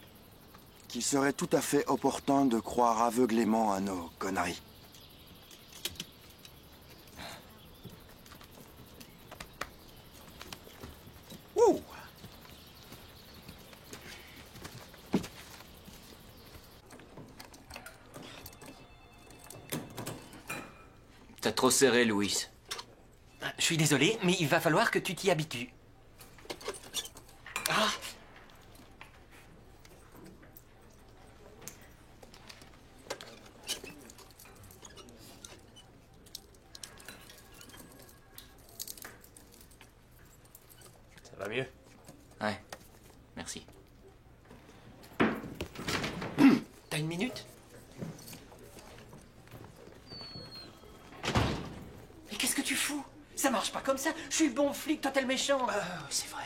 qu'il serait tout à fait opportun de croire aveuglément à nos conneries. Ouh! T'as trop serré, Louis. Je suis désolé, mais il va falloir que tu t'y habitues. Ah! Ça va mieux? Ouais, merci. T'as une minute? Mais qu'est-ce que tu fous? Ça marche pas comme ça. Je suis le bon flic, toi t'es le méchant. C'est vrai.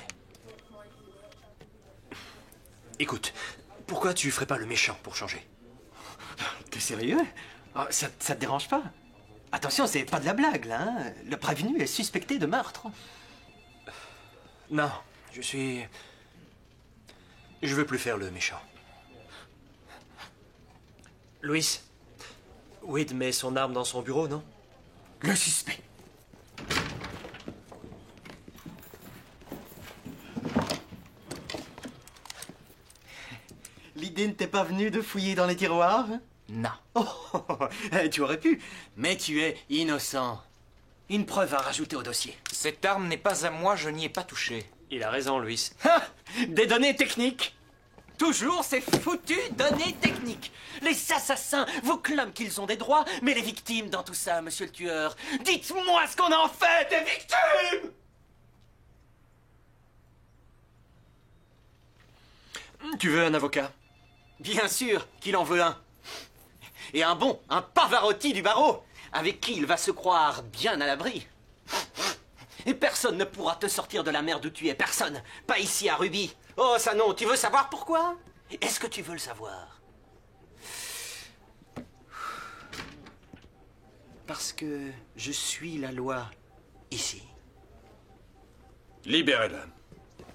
Écoute, pourquoi tu ferais pas le méchant pour changer? T'es sérieux? Oh, ça te dérange pas? Attention, c'est pas de la blague, là, hein? Le prévenu est suspecté de meurtre. Non, je veux plus faire le méchant. Louis, Wade met son arme dans son bureau, non? Le suspect. L'idée ne t'est pas venue de fouiller dans les tiroirs? Non. Oh, tu aurais pu, mais tu es innocent. Une preuve à rajouter au dossier. Cette arme n'est pas à moi, je n'y ai pas touché. Il a raison, Louis. Ah, des données techniques. Toujours ces foutues données techniques. Les assassins vous clament qu'ils ont des droits, mais les victimes dans tout ça, monsieur le tueur, dites-moi ce qu'on en fait des victimes! Tu veux un avocat? Bien sûr qu'il en veut un. Et un bon, un Pavarotti du barreau, avec qui il va se croire bien à l'abri. Et personne ne pourra te sortir de la merde où tu es, personne. Pas ici à Ruby. Oh, ça non, tu veux savoir pourquoi? Est-ce que tu veux le savoir? Parce que je suis la loi ici. Libérez-le.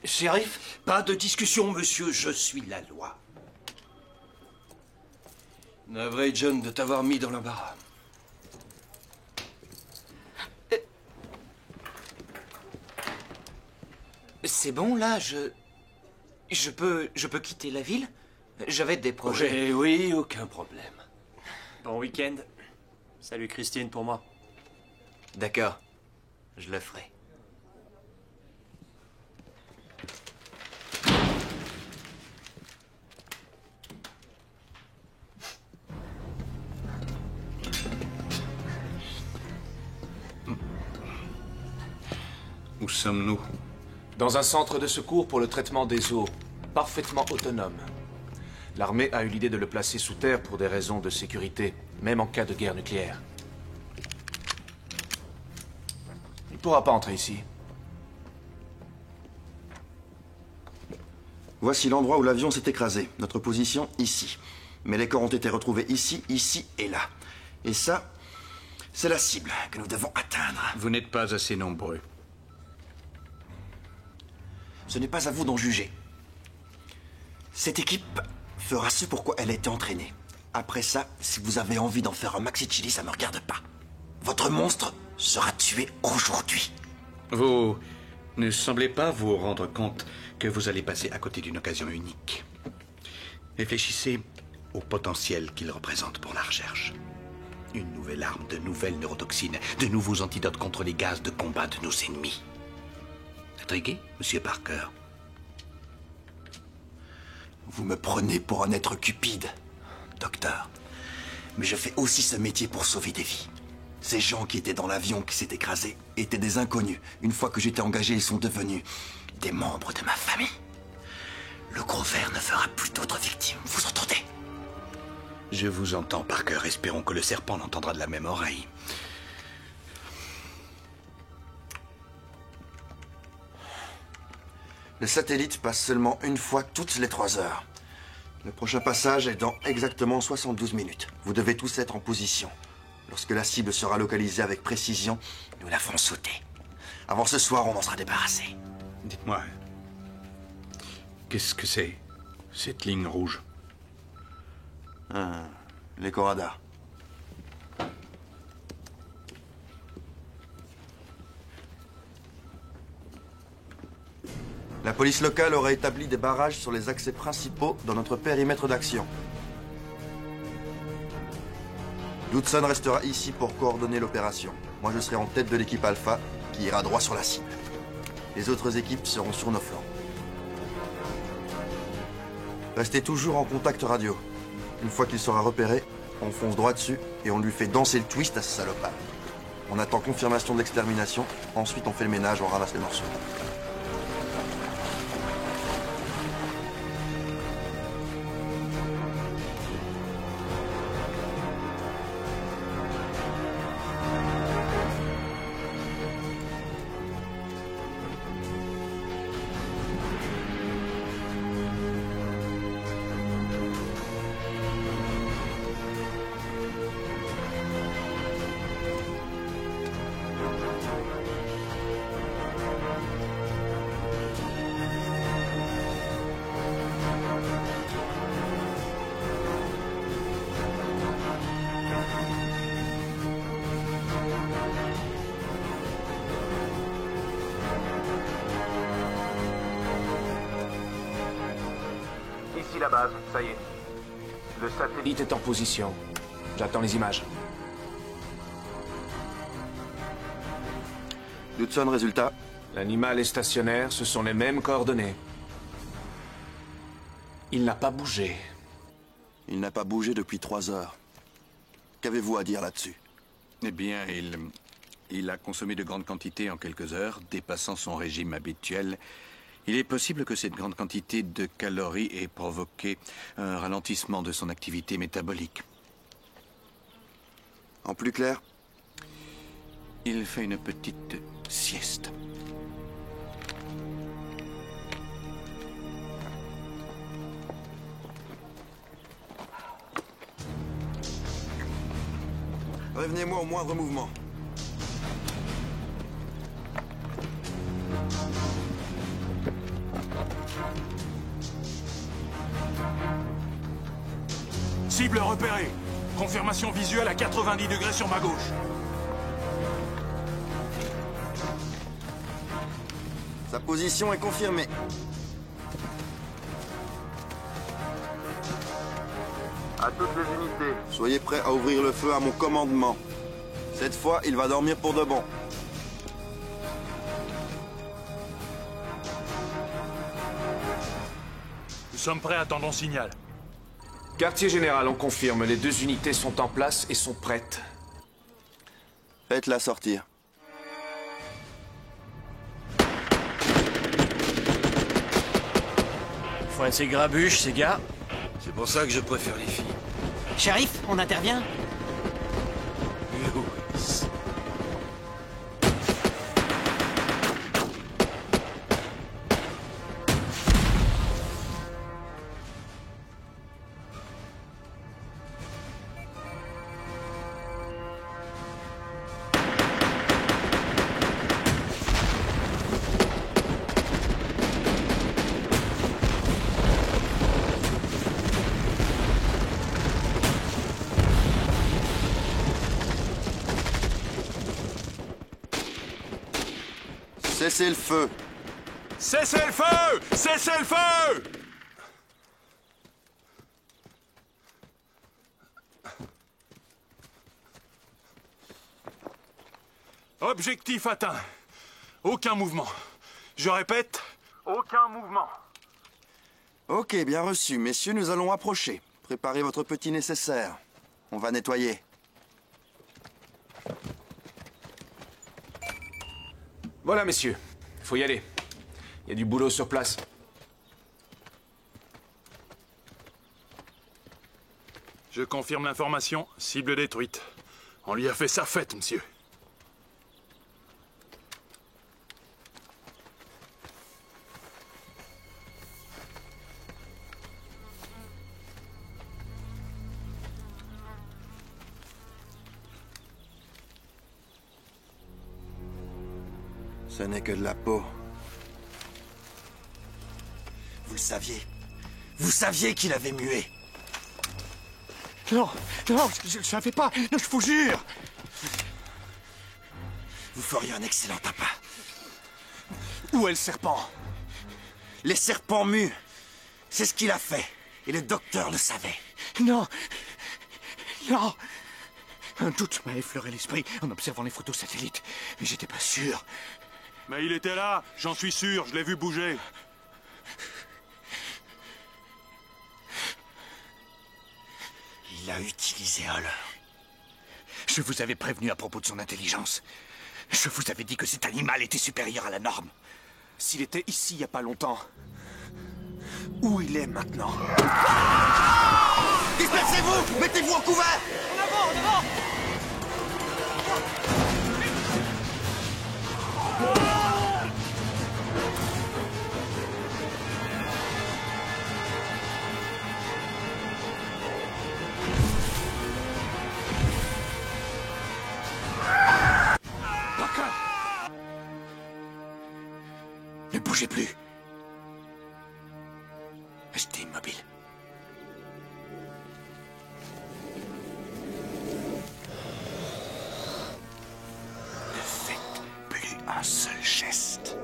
Shérif? Pas de discussion, monsieur, je suis la loi. Navré, John, de t'avoir mis dans l'embarras. C'est bon, là, je peux quitter la ville? J'avais des projets. Oui, aucun problème. Bon week-end. Salut Christine pour moi. D'accord, je le ferai. Où sommes-nous? Dans un centre de secours pour le traitement des eaux, parfaitement autonome. L'armée a eu l'idée de le placer sous terre pour des raisons de sécurité, même en cas de guerre nucléaire. Il ne pourra pas entrer ici. Voici l'endroit où l'avion s'est écrasé. Notre position, ici. Mais les corps ont été retrouvés ici, ici et là. Et ça, c'est la cible que nous devons atteindre. Vous n'êtes pas assez nombreux. Ce n'est pas à vous d'en juger. Cette équipe fera ce pourquoi elle a été entraînée. Après ça, si vous avez envie d'en faire un maxi chili, ça me regarde pas. Votre monstre sera tué aujourd'hui. Vous ne semblez pas vous rendre compte que vous allez passer à côté d'une occasion unique. Réfléchissez au potentiel qu'il représente pour la recherche. Une nouvelle arme, de nouvelles neurotoxines, de nouveaux antidotes contre les gaz de combat de nos ennemis. Intrigué, Monsieur Parker? Vous me prenez pour un être cupide, docteur. Mais je fais aussi ce métier pour sauver des vies. Ces gens qui étaient dans l'avion qui s'est écrasé étaient des inconnus. Une fois que j'étais engagé, ils sont devenus des membres de ma famille. Le gros ver ne fera plus d'autres victimes, vous entendez? Je vous entends, Parker. Espérons que le serpent l'entendra de la même oreille. Le satellite passe seulement une fois toutes les 3 heures. Le prochain passage est dans exactement 72 minutes. Vous devez tous être en position. Lorsque la cible sera localisée avec précision, nous la ferons sauter. Avant ce soir, on en sera débarrassé. Dites-moi, qu'est-ce que c'est, cette ligne rouge? L'éco-radar. La police locale aurait établi des barrages sur les accès principaux dans notre périmètre d'action. Ludson restera ici pour coordonner l'opération. Moi, je serai en tête de l'équipe Alpha, qui ira droit sur la cible. Les autres équipes seront sur nos flancs. Restez toujours en contact radio. Une fois qu'il sera repéré, on fonce droit dessus et on lui fait danser le twist à ce salopard. On attend confirmation d'extermination, ensuite on fait le ménage, on ramasse les morceaux. Ici la base, ça y est. Le satellite est en position. J'attends les images. Ludson, résultat. L'animal est stationnaire, ce sont les mêmes coordonnées. Il n'a pas bougé. Il n'a pas bougé depuis 3 heures. Qu'avez-vous à dire là-dessus? Eh bien, il a consommé de grandes quantités en quelques heures, dépassant son régime habituel. Il est possible que cette grande quantité de calories ait provoqué un ralentissement de son activité métabolique. En plus clair? Il fait une petite sieste. Prévenez-moi au moindre mouvement. Cible repérée. Confirmation visuelle à 90 degrés sur ma gauche. Sa position est confirmée. à toutes les unités. Soyez prêts à ouvrir le feu à mon commandement. Cette fois, il va dormir pour de bon. Nous sommes prêts, attendons signal. Quartier général, on confirme, les 2 unités sont en place et sont prêtes. Faites-la sortir. Faut être ces grabuches, ces gars. C'est pour ça que je préfère les filles. Shérif, on intervient? Louis. Cessez le feu. Cessez le feu! Cessez le feu! Objectif atteint. Aucun mouvement. Je répète, aucun mouvement. Ok, bien reçu. Messieurs, nous allons approcher. Préparez votre petit nécessaire. On va nettoyer. Voilà, messieurs. Faut y aller. Il y a du boulot sur place. Je confirme l'information. Cible détruite. On lui a fait sa fête, monsieur. Ce n'est que de la peau. Vous le saviez. Vous saviez qu'il avait mué. Non, non, je ne savais pas. Non, je vous jure. Vous feriez un excellent tapin. Où est le serpent? Les serpents muent. C'est ce qu'il a fait. Et le docteur le savait. Non. Non. Un doute m'a effleuré l'esprit en observant les photos satellites. Mais j'étais pas sûr. Mais il était là, j'en suis sûr, je l'ai vu bouger. Il a utilisé Hull. Je vous avais prévenu à propos de son intelligence. Je vous avais dit que cet animal était supérieur à la norme. S'il était ici il n'y a pas longtemps, où il est maintenant? Dispersez-vous! Mettez-vous en couvert! En avant, en avant! Ne bougez plus. Restez immobile. Ne faites plus un seul geste.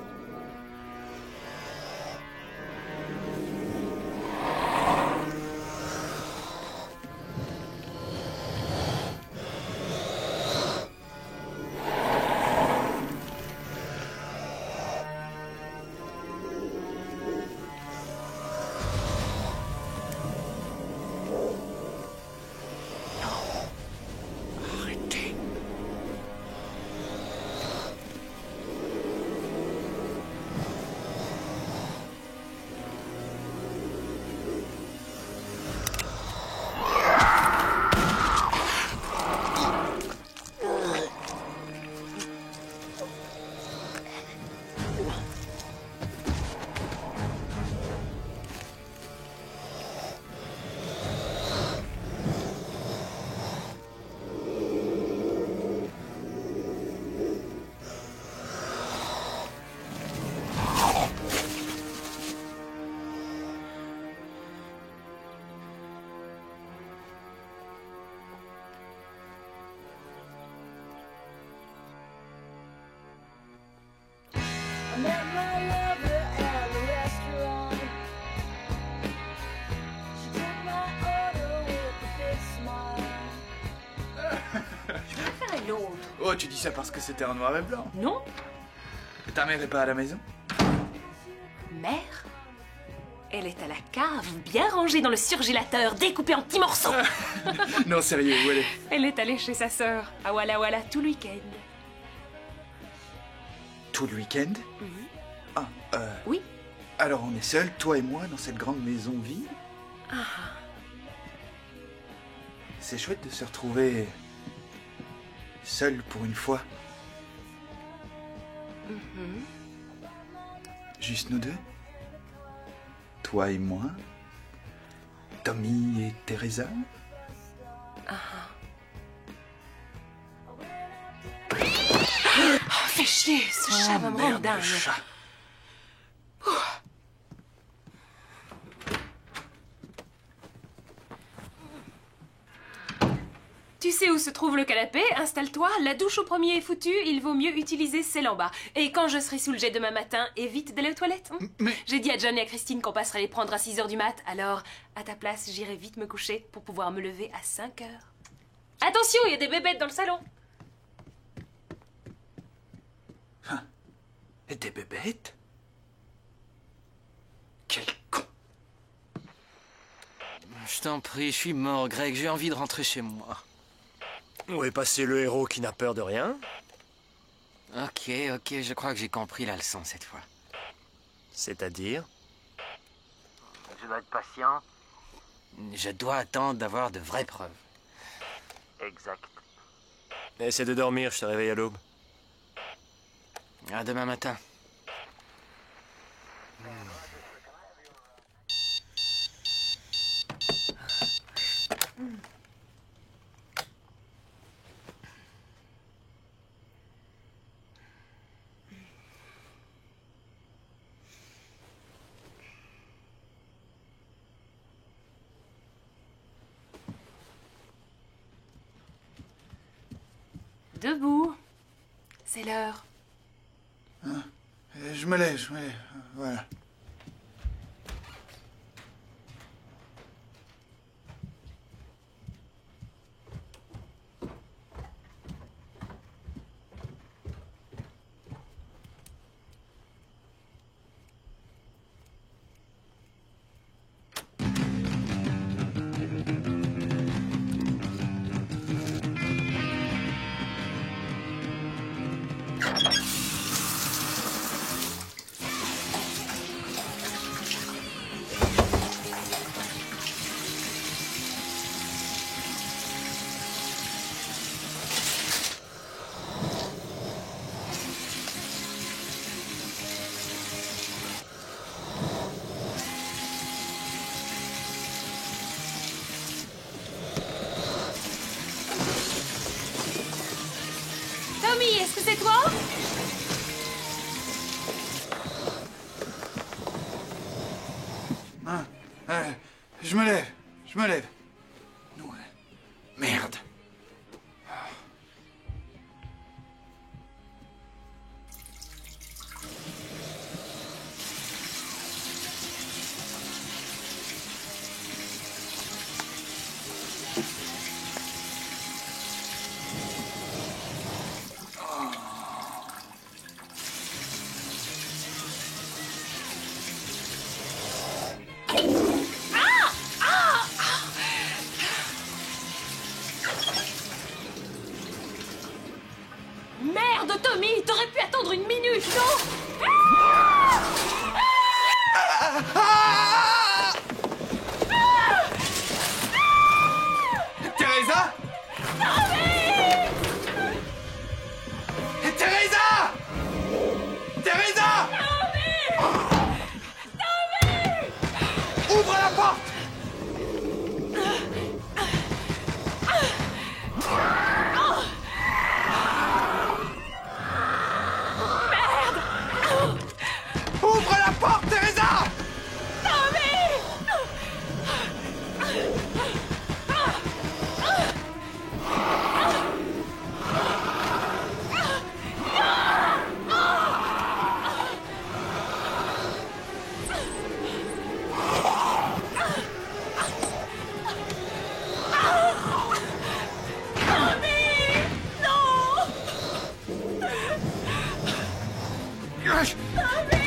Oh, tu dis ça parce que c'était en noir et blanc. Non. Et ta mère est pas à la maison? Mère? Elle est à la cave, bien rangée dans le surgélateur, découpée en petits morceaux. Non, sérieux, où elle est? Elle est allée chez sa sœur, à Walla Walla, tout le week-end. Tout le week-end? Ah, Oui. Alors on est seuls, toi et moi, dans cette grande maison vide? Ah. C'est chouette de se retrouver seul pour une fois. Juste nous deux? Toi et moi? Tommy et Teresa? Oh, fais chier, ce chat va me rendre dingue. Tu sais où se trouve le canapé, installe-toi, la douche au premier est foutue, il vaut mieux utiliser celle en bas. Et quand je serai sous le jet demain matin, évite d'aller aux toilettes. Hein. Mais... J'ai dit à John et à Christine qu'on passerait les prendre à 6 h du mat, alors à ta place, j'irai vite me coucher pour pouvoir me lever à 5 h. Attention, il y a des bébêtes dans le salon. Et des bébêtes? Quel con! Je t'en prie, je suis mort, Greg, j'ai envie de rentrer chez moi. Où est passé le héros qui n'a peur de rien? Ok, je crois que j'ai compris la leçon cette fois. C'est-à-dire? Je dois être patient. Je dois attendre d'avoir de vraies preuves. Exact. Essaie de dormir, je te réveille à l'aube. À demain matin. Debout. C'est l'heure. Je me lève, voilà. Tommy, est-ce que c'est toi? Je me lève. Merde. Merde, Tommy, t'aurais pu attendre une minute, non? Teresa? Teresa! Teresa! Ouvre la porte! Ouvre la porte, Teresa!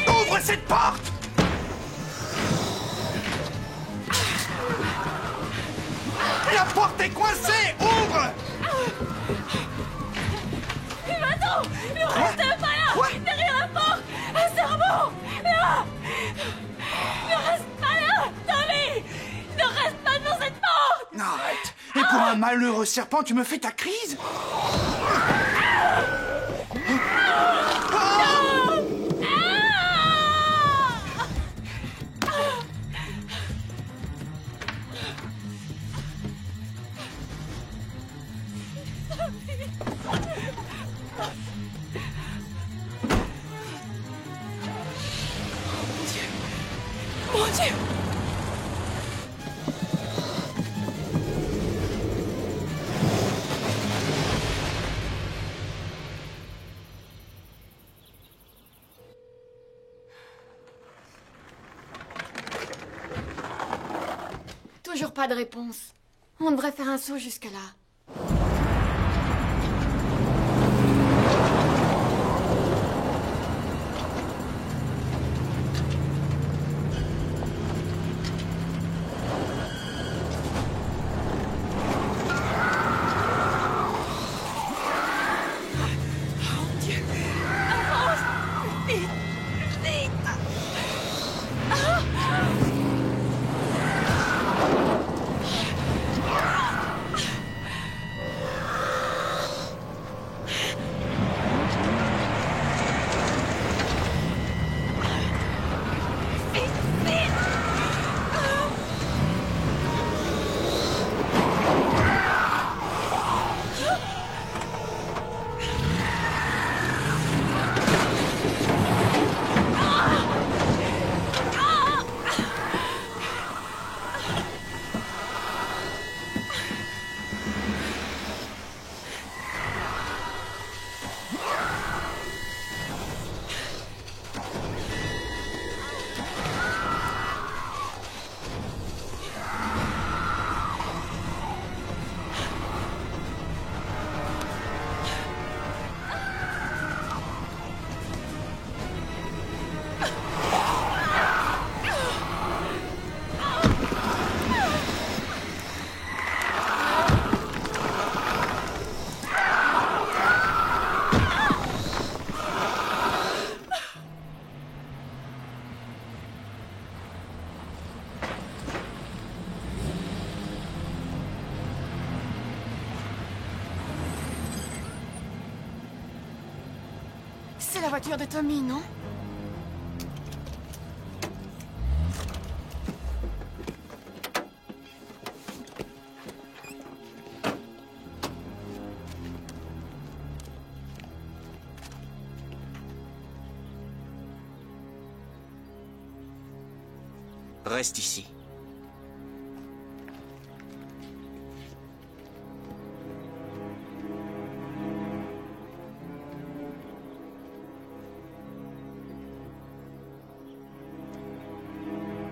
Ouvre cette porte! La porte est coincée! Ouvre! Mais attends! Ne reste pas là! Derrière la porte! Un serpent! Là! Ne reste pas là! Tommy! Ne reste pas devant cette porte! Arrête! Et pour un malheureux serpent, tu me fais ta crise? Mon Dieu! pas de réponse. On devrait faire un saut jusque-là. C'est la voiture de Tommy, non? Reste ici.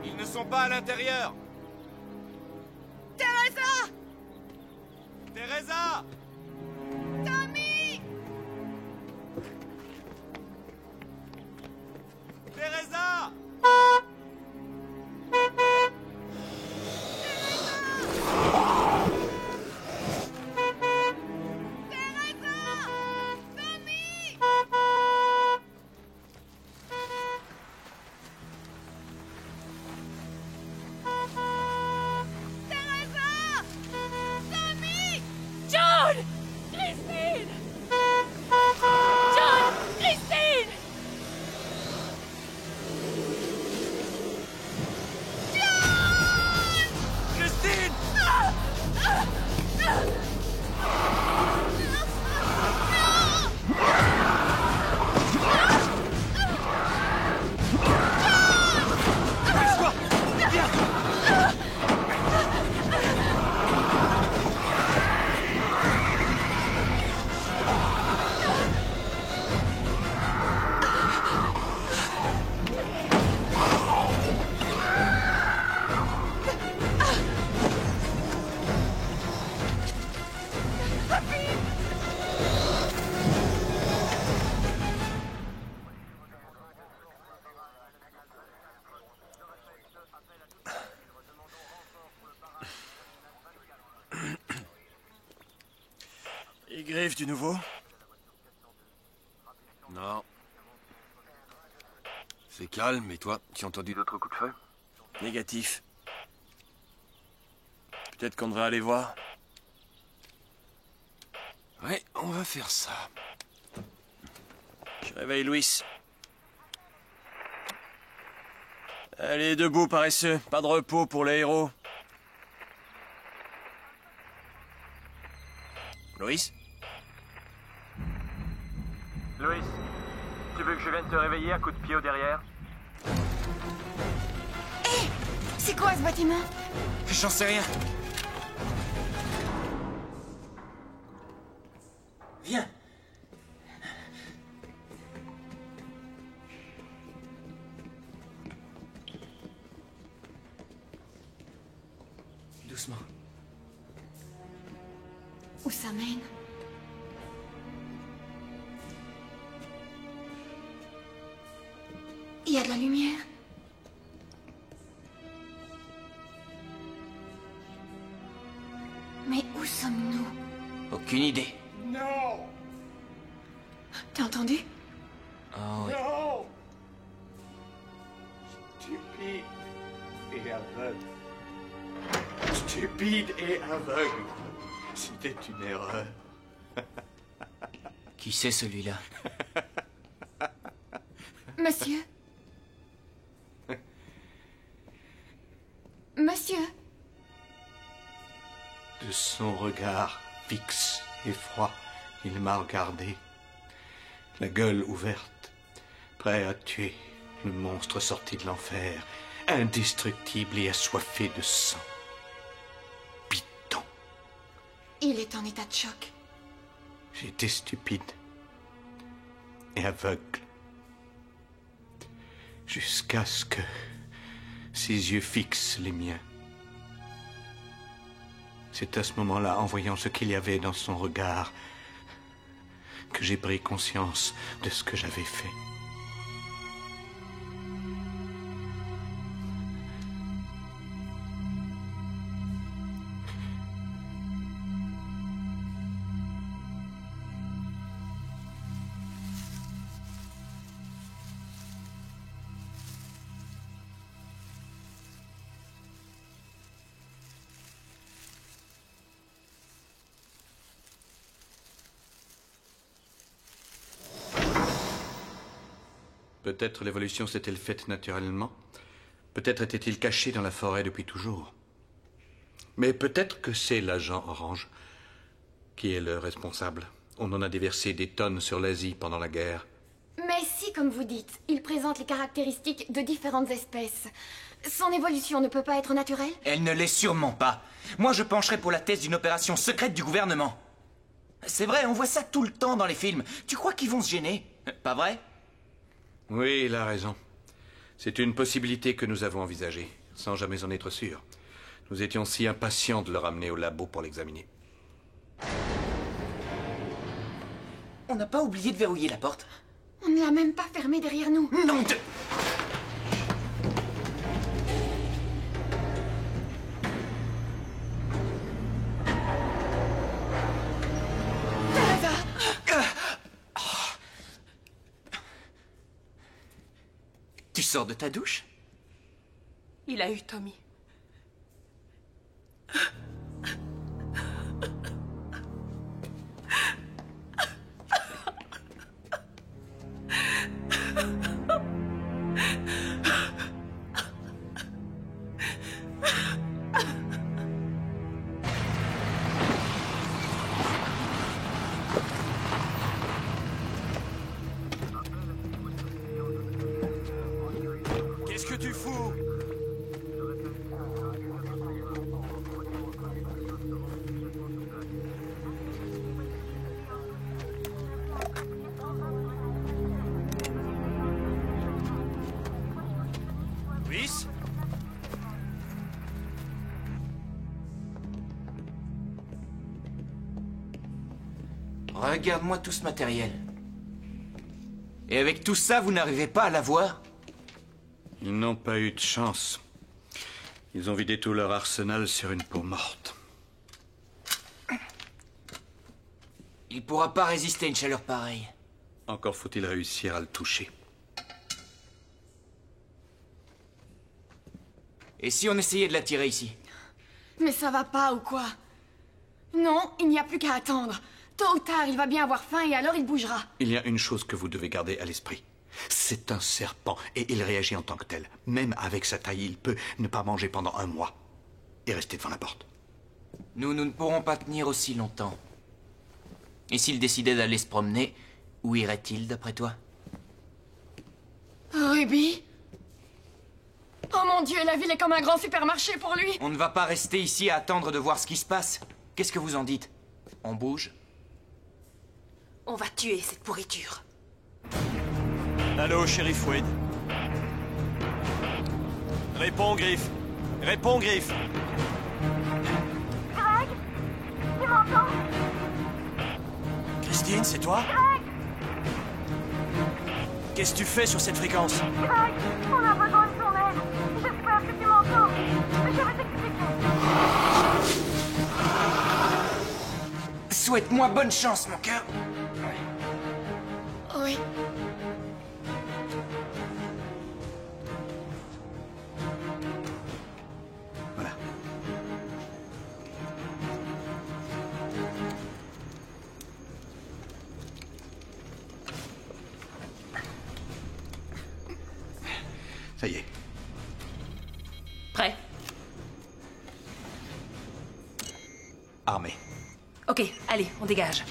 Ils ne sont pas à l'intérieur. Teresa! Teresa! Tommy! Teresa! John! Christine! John! Christine! John! Christine! Dépêche-toi! Viens! Les griffes du nouveau? Non. C'est calme, et toi, tu as entendu d'autres coups de feu? Négatif. Peut-être qu'on devrait aller voir. Ouais, on va faire ça. Je réveille Louis. Allez, debout, paresseux. Pas de repos pour les héros. Louis? Louis, tu veux que je vienne te réveiller à coups de pied au derrière? Hé! C'est quoi ce bâtiment? J'en sais rien. Viens. doucement. Où ça mène? Il y a de la lumière. Mais où sommes-nous? Aucune idée. Non! T'as entendu? Oh oui. Non! Stupide et aveugle. Stupide et aveugle. C'était une erreur. Qui c'est celui-là? Monsieur? Monsieur? De son regard fixe et froid, il m'a regardé, la gueule ouverte, prêt à tuer le monstre sorti de l'enfer, indestructible et assoiffé de sang. Python. Il est en état de choc. J'étais stupide et aveugle, jusqu'à ce que ses yeux fixent les miens. C'est à ce moment-là, en voyant ce qu'il y avait dans son regard, que j'ai pris conscience de ce que j'avais fait. Peut-être l'évolution s'est-elle faite naturellement. Peut-être était-il caché dans la forêt depuis toujours. Mais peut-être que c'est l'agent Orange qui est le responsable. On en a déversé des tonnes sur l'Asie pendant la guerre. Mais si, comme vous dites, il présente les caractéristiques de différentes espèces, son évolution ne peut pas être naturelle? Elle ne l'est sûrement pas. Moi, je pencherais pour la thèse d'une opération secrète du gouvernement. C'est vrai, on voit ça tout le temps dans les films. Tu crois qu'ils vont se gêner? Pas vrai? Oui, il a raison. C'est une possibilité que nous avons envisagée, sans jamais en être sûrs. Nous étions si impatients de le ramener au labo pour l'examiner. On n'a pas oublié de verrouiller la porte. On ne l'a même pas fermée derrière nous. Non de... Tu sors de ta douche? Il a eu Tommy. Qu'est-ce que tu fous? Luis? Regarde-moi tout ce matériel. Et avec tout ça, vous n'arrivez pas à l'avoir? Ils n'ont pas eu de chance. Ils ont vidé tout leur arsenal sur une peau morte. Il pourra pas résister à une chaleur pareille. Encore faut-il réussir à le toucher. Et si on essayait de l'attirer ici? Mais ça va pas ou quoi? Non, il n'y a plus qu'à attendre. Tôt ou tard, il va bien avoir faim et alors il bougera. Il y a une chose que vous devez garder à l'esprit. C'est un serpent et il réagit en tant que tel. Même avec sa taille, il peut ne pas manger pendant 1 mois et rester devant la porte. Nous ne pourrons pas tenir aussi longtemps. Et s'il décidait d'aller se promener, où irait-il d'après toi? Ruby? Oh mon Dieu, la ville est comme un grand supermarché pour lui. On ne va pas rester ici à attendre de voir ce qui se passe. Qu'est-ce que vous en dites? On bouge? On va tuer cette pourriture. Allô, shérif Wade. Réponds, Griff. Réponds, Griff. m'entends? Christine, c'est toi? Greg! Qu'est-ce que tu fais sur cette fréquence? Greg, on a besoin de ton aide. J'espère que tu m'entends. Je vais t'expliquer. Souhaite-moi bonne chance, mon cœur. Oui. Voilà. Ça y est. Prêt? Armé. Ok, allez, on dégage.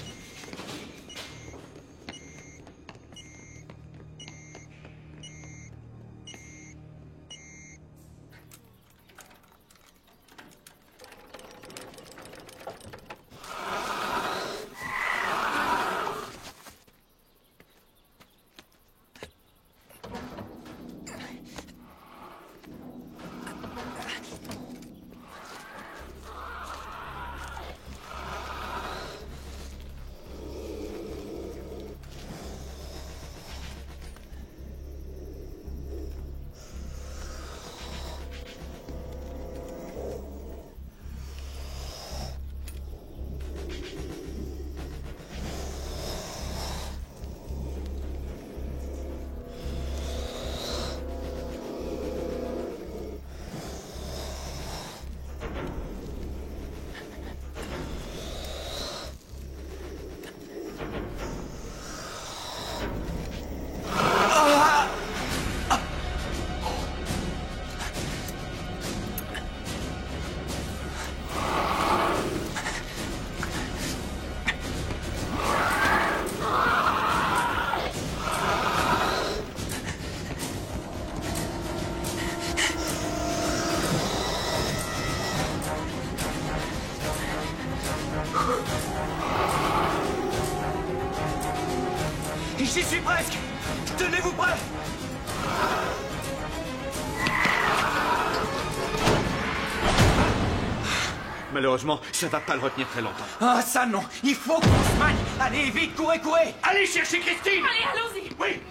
J'y suis presque. Tenez-vous prêts. Malheureusement, ça va pas le retenir très longtemps. Ah, ça non. Il faut qu'on se manie. Allez, vite, courez, courez. Allez chercher Christine! Allez, allons-y! Oui!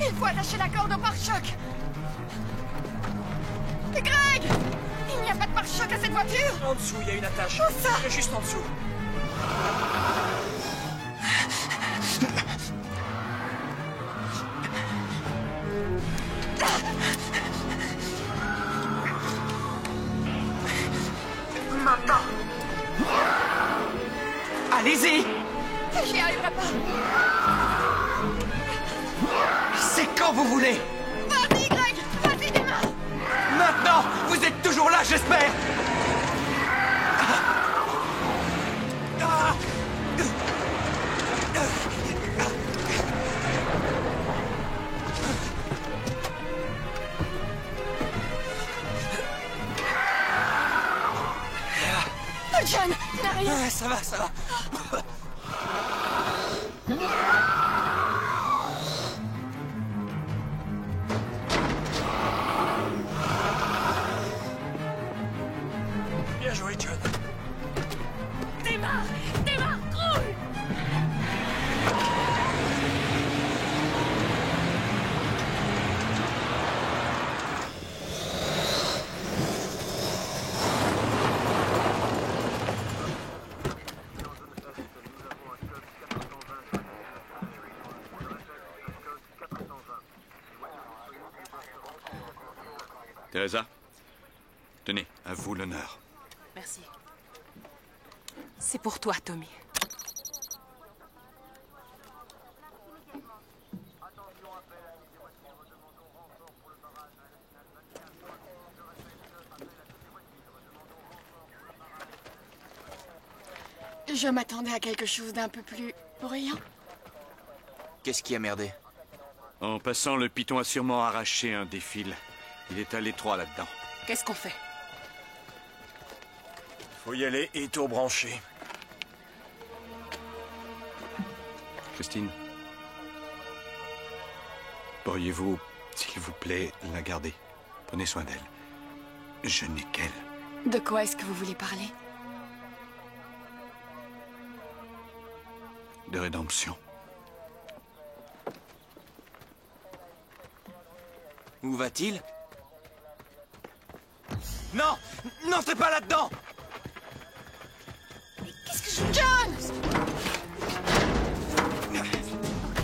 Il faut attacher la corde au pare-choc. Greg! Il n'y a pas de pare-choc à cette voiture? En dessous, il y a une attache. Où ça? Juste en dessous. Maintenant! Allez-y! J'y arriverai pas. C'est quand vous voulez. Vas-y, Greg! Vas-y, démarre! Maintenant! Vous êtes toujours là, j'espère! John, n'arrive! Ah, ça va, ça va. Bien joué, John. Démarre! Démarre! Roule! Teresa, tenez, à vous l'honneur. Merci. C'est pour toi, Tommy. Je m'attendais à quelque chose d'un peu plus bruyant. Qu'est-ce qui a merdé? En passant, le python a sûrement arraché un des fils. Il est à l'étroit là-dedans. Qu'est-ce qu'on fait? Faut y aller et tout rebrancher. Christine, pourriez-vous, s'il vous plaît, la garder? Prenez soin d'elle. Je n'ai qu'elle. De quoi est-ce que vous voulez parler? De rédemption. Où va-t-il? Non! N'entrez pas là-dedans! Qu'est-ce que je... John! Ok,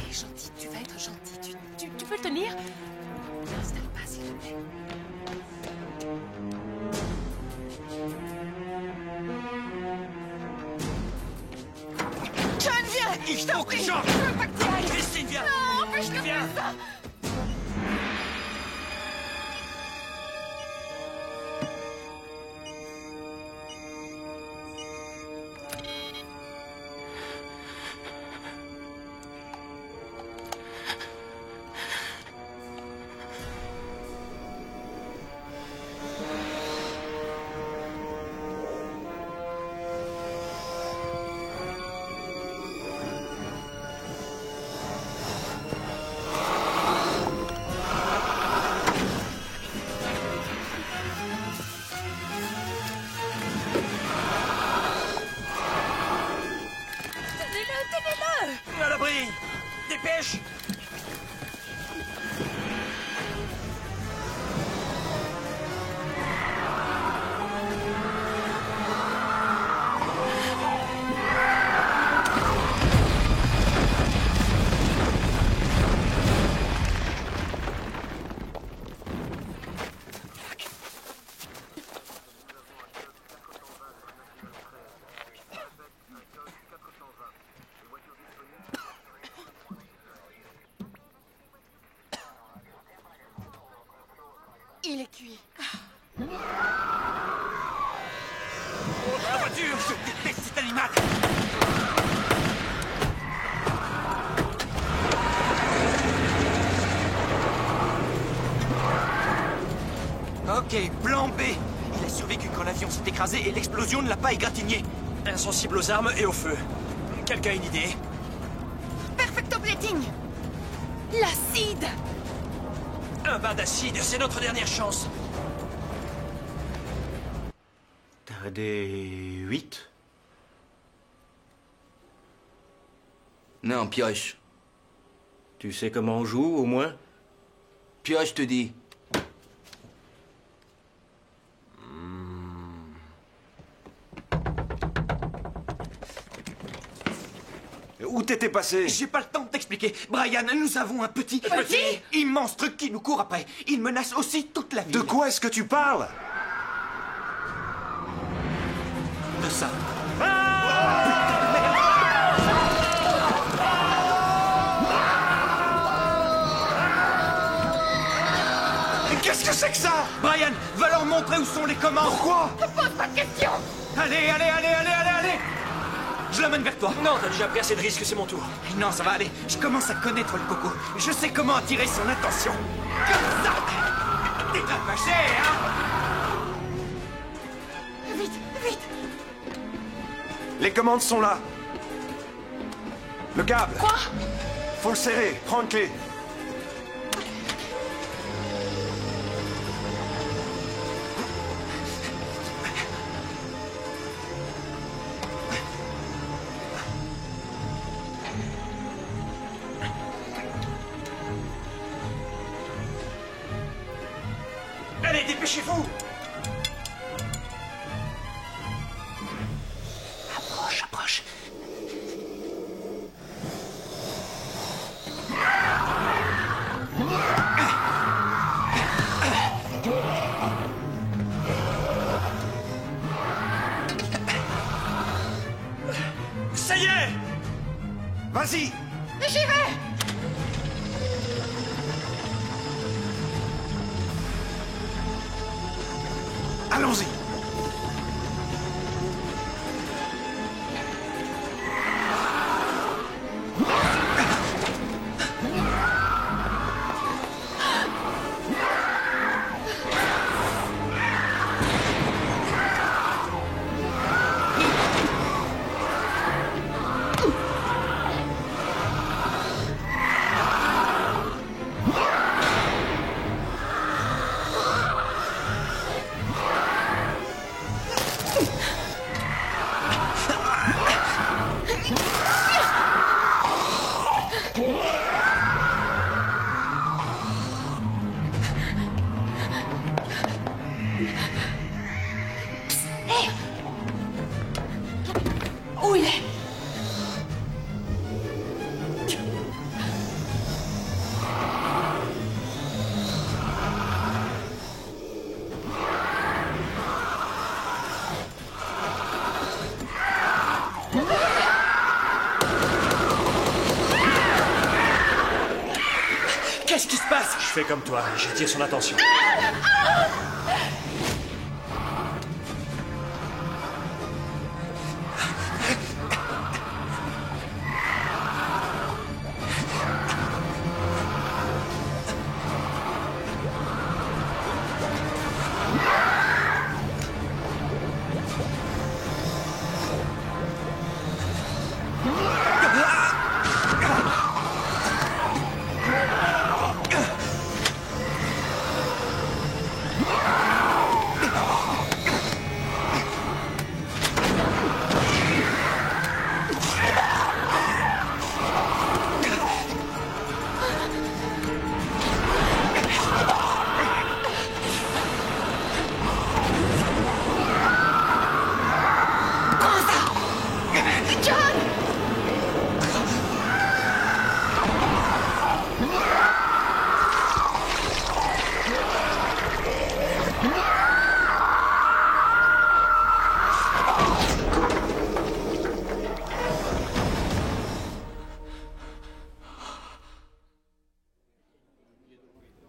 gentil, tu vas être gentil. Tu peux le tenir? Installe pas, s'il te plaît. John, viens! Ich t'en prie! Je veux pas que tu ailles! Christine, viens! Non, empêche-le de faire ça! À l'abri! Dépêche! Il est cuit. La voiture! Je déteste cet animal! Ok, plan B. Il a survécu quand l'avion s'est écrasé et l'explosion ne l'a pas égratigné. Insensible aux armes et au feu. Quelqu'un a une idée? Perfecto plating! L'acide! Un bain d'acide, c'est notre dernière chance. T'as des 8? Non, pioche. Tu sais comment on joue, au moins? Pioche, je te dis. Où t'étais passé? J'ai pas le temps de t'expliquer. Brian, nous avons un petit... immense truc qui nous court après. Il menace aussi toute la ville. De quoi est-ce que tu parles? De ça. Qu'est-ce que c'est que ça? Brian, va leur montrer où sont les commandes. Pourquoi? Ne pose pas de questions! Allez! Je l'amène vers toi. Non, t'as déjà pris assez de risques, c'est mon tour. Non, ça va aller. Je commence à connaître le coco. Je sais comment attirer son attention. Comme ça. T'es pas fâché, hein? Vite, vite! Les commandes sont là. Le câble. Quoi? Faut le serrer. Prends une clé. Allez, dépêchez-vous! Approche. Vas-y! J'y vais! Allons-y! Où il est? Qu'est-ce qui se passe? Je fais comme toi, j'attire son attention.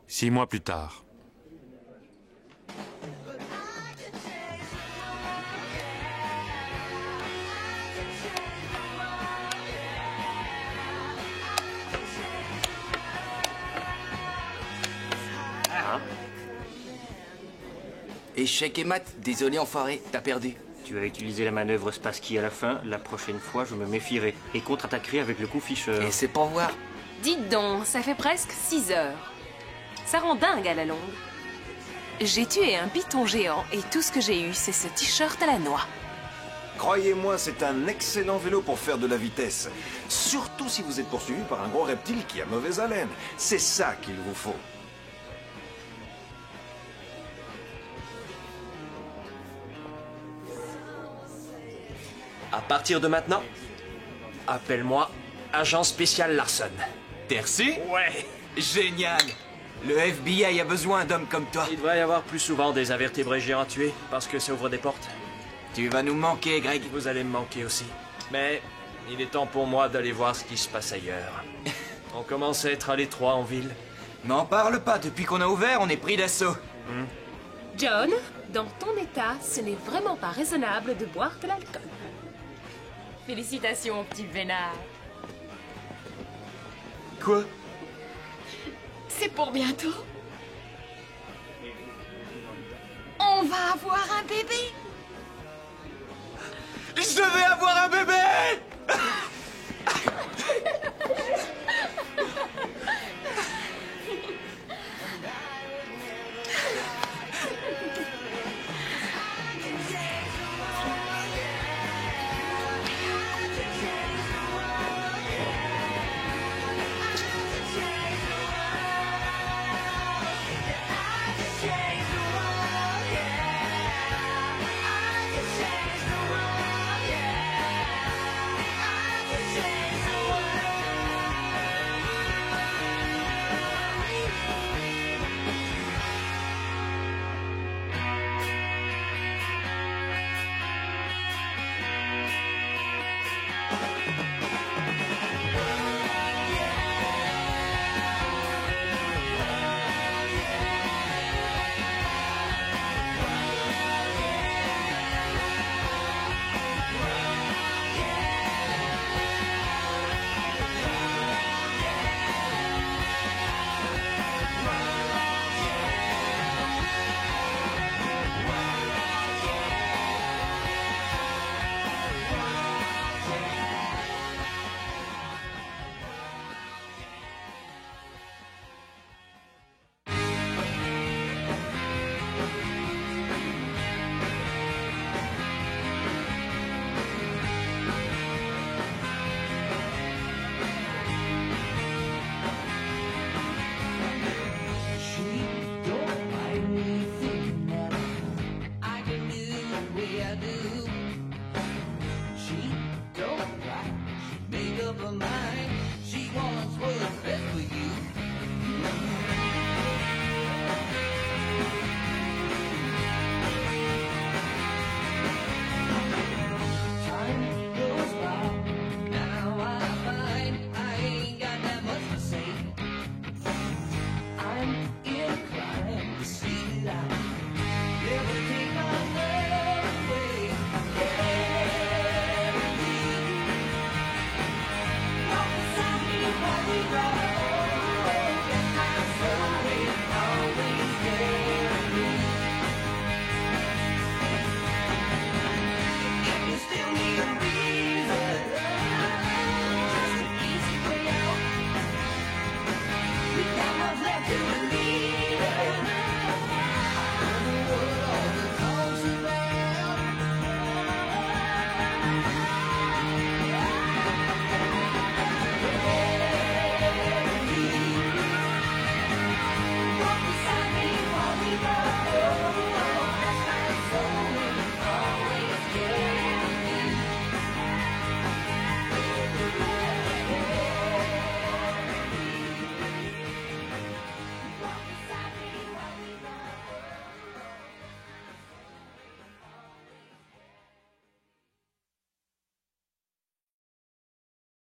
Six mois plus tard. Échec et mat, désolé enfoiré, t'as perdu. Tu as utilisé la manœuvre Spassky à la fin, la prochaine fois je me méfierai et contre-attaquerai avec le coup Fischer. Et c'est pour voir. Dites donc, ça fait presque 6 heures. Ça rend dingue à la longue. J'ai tué un python géant et tout ce que j'ai eu, c'est ce t-shirt à la noix. Croyez-moi, c'est un excellent vélo pour faire de la vitesse. Surtout si vous êtes poursuivi par un gros reptile qui a mauvaise haleine. C'est ça qu'il vous faut. À partir de maintenant, appelle-moi Agent Spécial Larson. T'es reçu? Ouais. Génial. Le FBI a besoin d'hommes comme toi. Il devrait y avoir plus souvent des invertébrés géants tués, parce que ça ouvre des portes. Tu vas nous manquer, Greg. Vous allez me manquer aussi. Mais il est temps pour moi d'aller voir ce qui se passe ailleurs. On commence à être à l'étroit en ville. N'en parle pas, depuis qu'on a ouvert, on est pris d'assaut. John, dans ton état, ce n'est vraiment pas raisonnable de boire de l'alcool. Félicitations, petit vénard. Quoi? C'est pour bientôt. On va avoir un bébé. Je vais avoir un bébé!